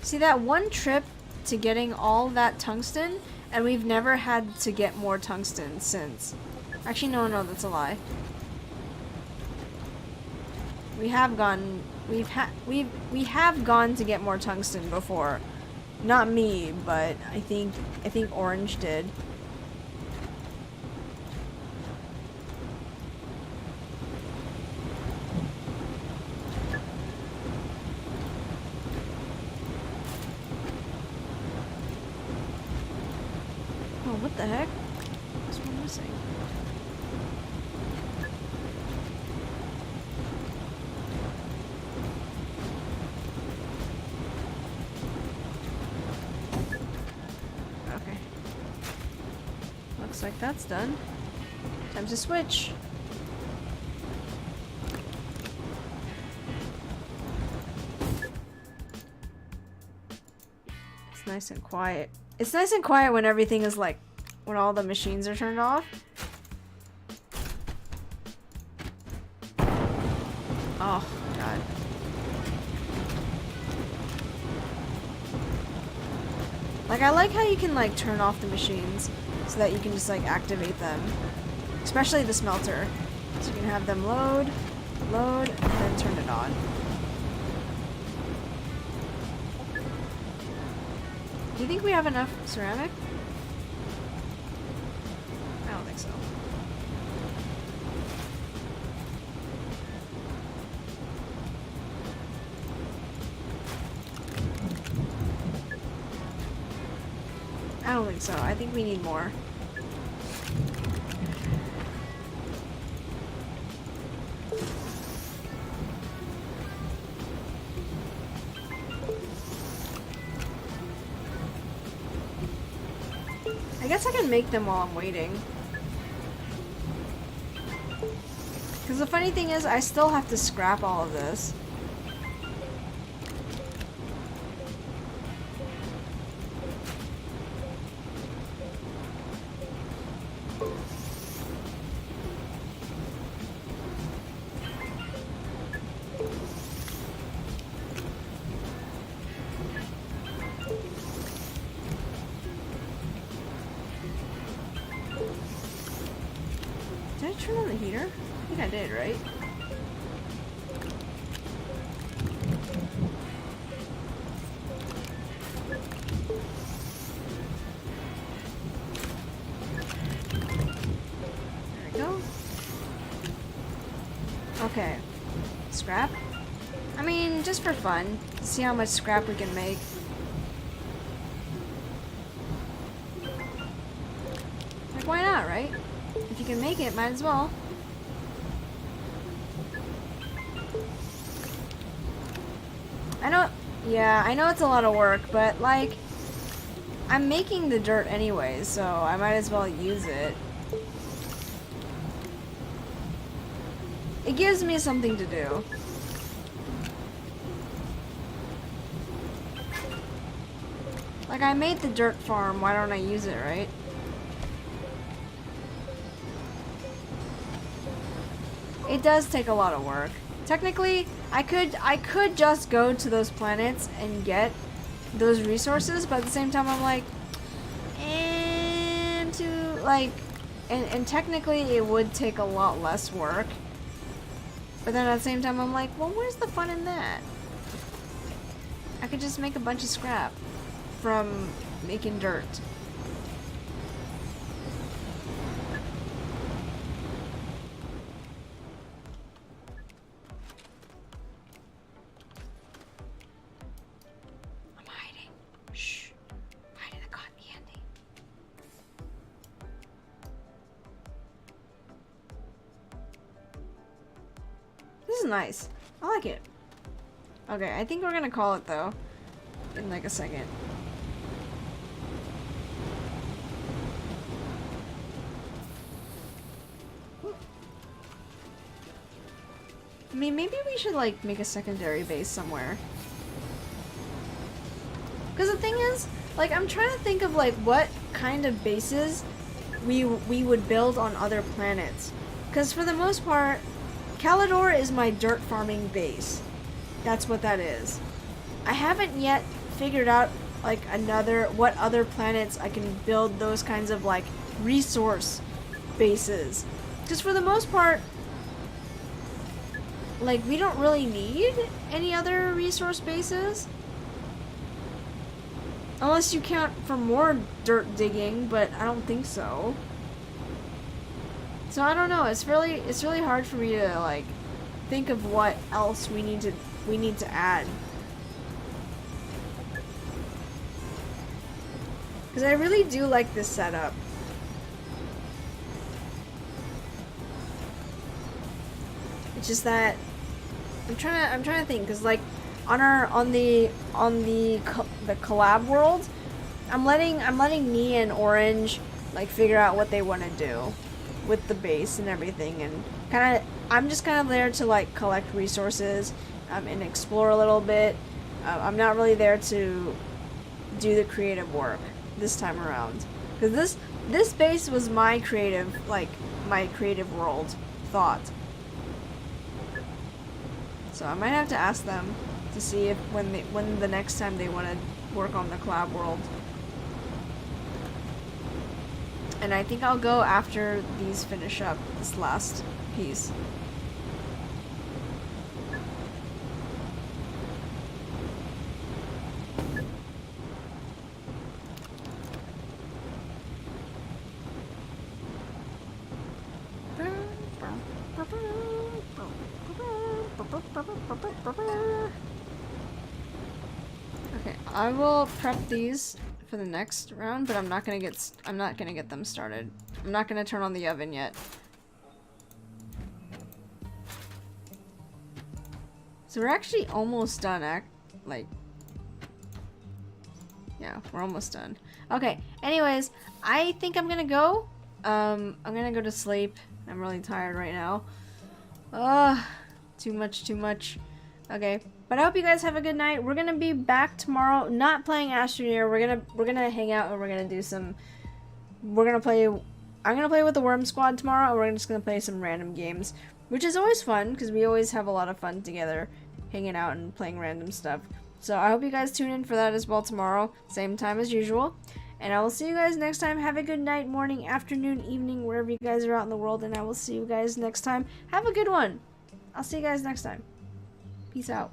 See, that one trip to getting all that tungsten, and we've never had to get more tungsten since. Actually, no, that's a lie. We have gone to get more tungsten before. Not me, but I think Orange did. Oh, what the heck? What's one missing? Okay. Looks like that's done. Time to switch. It's nice and quiet. It's nice and quiet when everything is like, when all the machines are turned off. Oh, God. Like, I like how you can, like, turn off the machines so that you can just, like, activate them. Especially the smelter. So you can have them load, and then turn it on. Do you think we have enough ceramic? I don't think so. I don't think so. I think we need more. I guess I can make them while I'm waiting. Because the funny thing is, I still have to scrap all of this. Did I turn on the heater? I think I did, right? There we go. Okay. Scrap? I mean, just for fun. See how much scrap we can make. Like, why not, right? If you can make it, might as well. I know it's a lot of work, but like, I'm making the dirt anyway, so I might as well use it. It gives me something to do. Like, I made the dirt farm, why don't I use it, right? It does take a lot of work. Technically, I could just go to those planets and get those resources, but at the same time I'm like, and technically it would take a lot less work. But then at the same time I'm like, well, where's the fun in that? I could just make a bunch of scrap from making dirt. This is nice. I like it. Okay, I think we're gonna call it though. In like a second. I mean, maybe we should like make a secondary base somewhere. Because the thing is, like, I'm trying to think of like what kind of bases we would build on other planets. Because for the most part, Calidor is my dirt farming base. That's what that is. I haven't yet figured out like what other planets I can build those kinds of like resource bases. Because for the most part, like, we don't really need any other resource bases. Unless you count for more dirt digging, but I don't think so. So I don't know, it's really hard for me to like think of what else we need to add. Because I really do like this setup. It's just that I'm trying to think, because like on the collab world, I'm letting Me and Orange like figure out what they want to do with the base and everything, and I'm just kind of there to like collect resources and explore a little bit. I'm not really there to do the creative work this time around, because this base was my creative world thought. So I might have to ask them to see if when the next time they want to work on the collab world. And I think I'll go after these finish up this last piece. Okay, I will prep these for the next round, but I'm not gonna get them started. I'm not gonna turn on the oven yet. So we're actually almost done, yeah, we're almost done. Okay, anyways, I think I'm gonna go. I'm gonna go to sleep. I'm really tired right now. Too much. Okay, but I hope you guys have a good night. We're gonna be back tomorrow, not playing Astroneer. We're gonna hang out and we're gonna do some. I'm gonna play with the Worm Squad tomorrow, and we're just gonna play some random games, which is always fun because we always have a lot of fun together, hanging out and playing random stuff. So I hope you guys tune in for that as well tomorrow, same time as usual. And I will see you guys next time. Have a good night, morning, afternoon, evening, wherever you guys are out in the world. And I will see you guys next time. Have a good one. I'll see you guys next time. Peace out.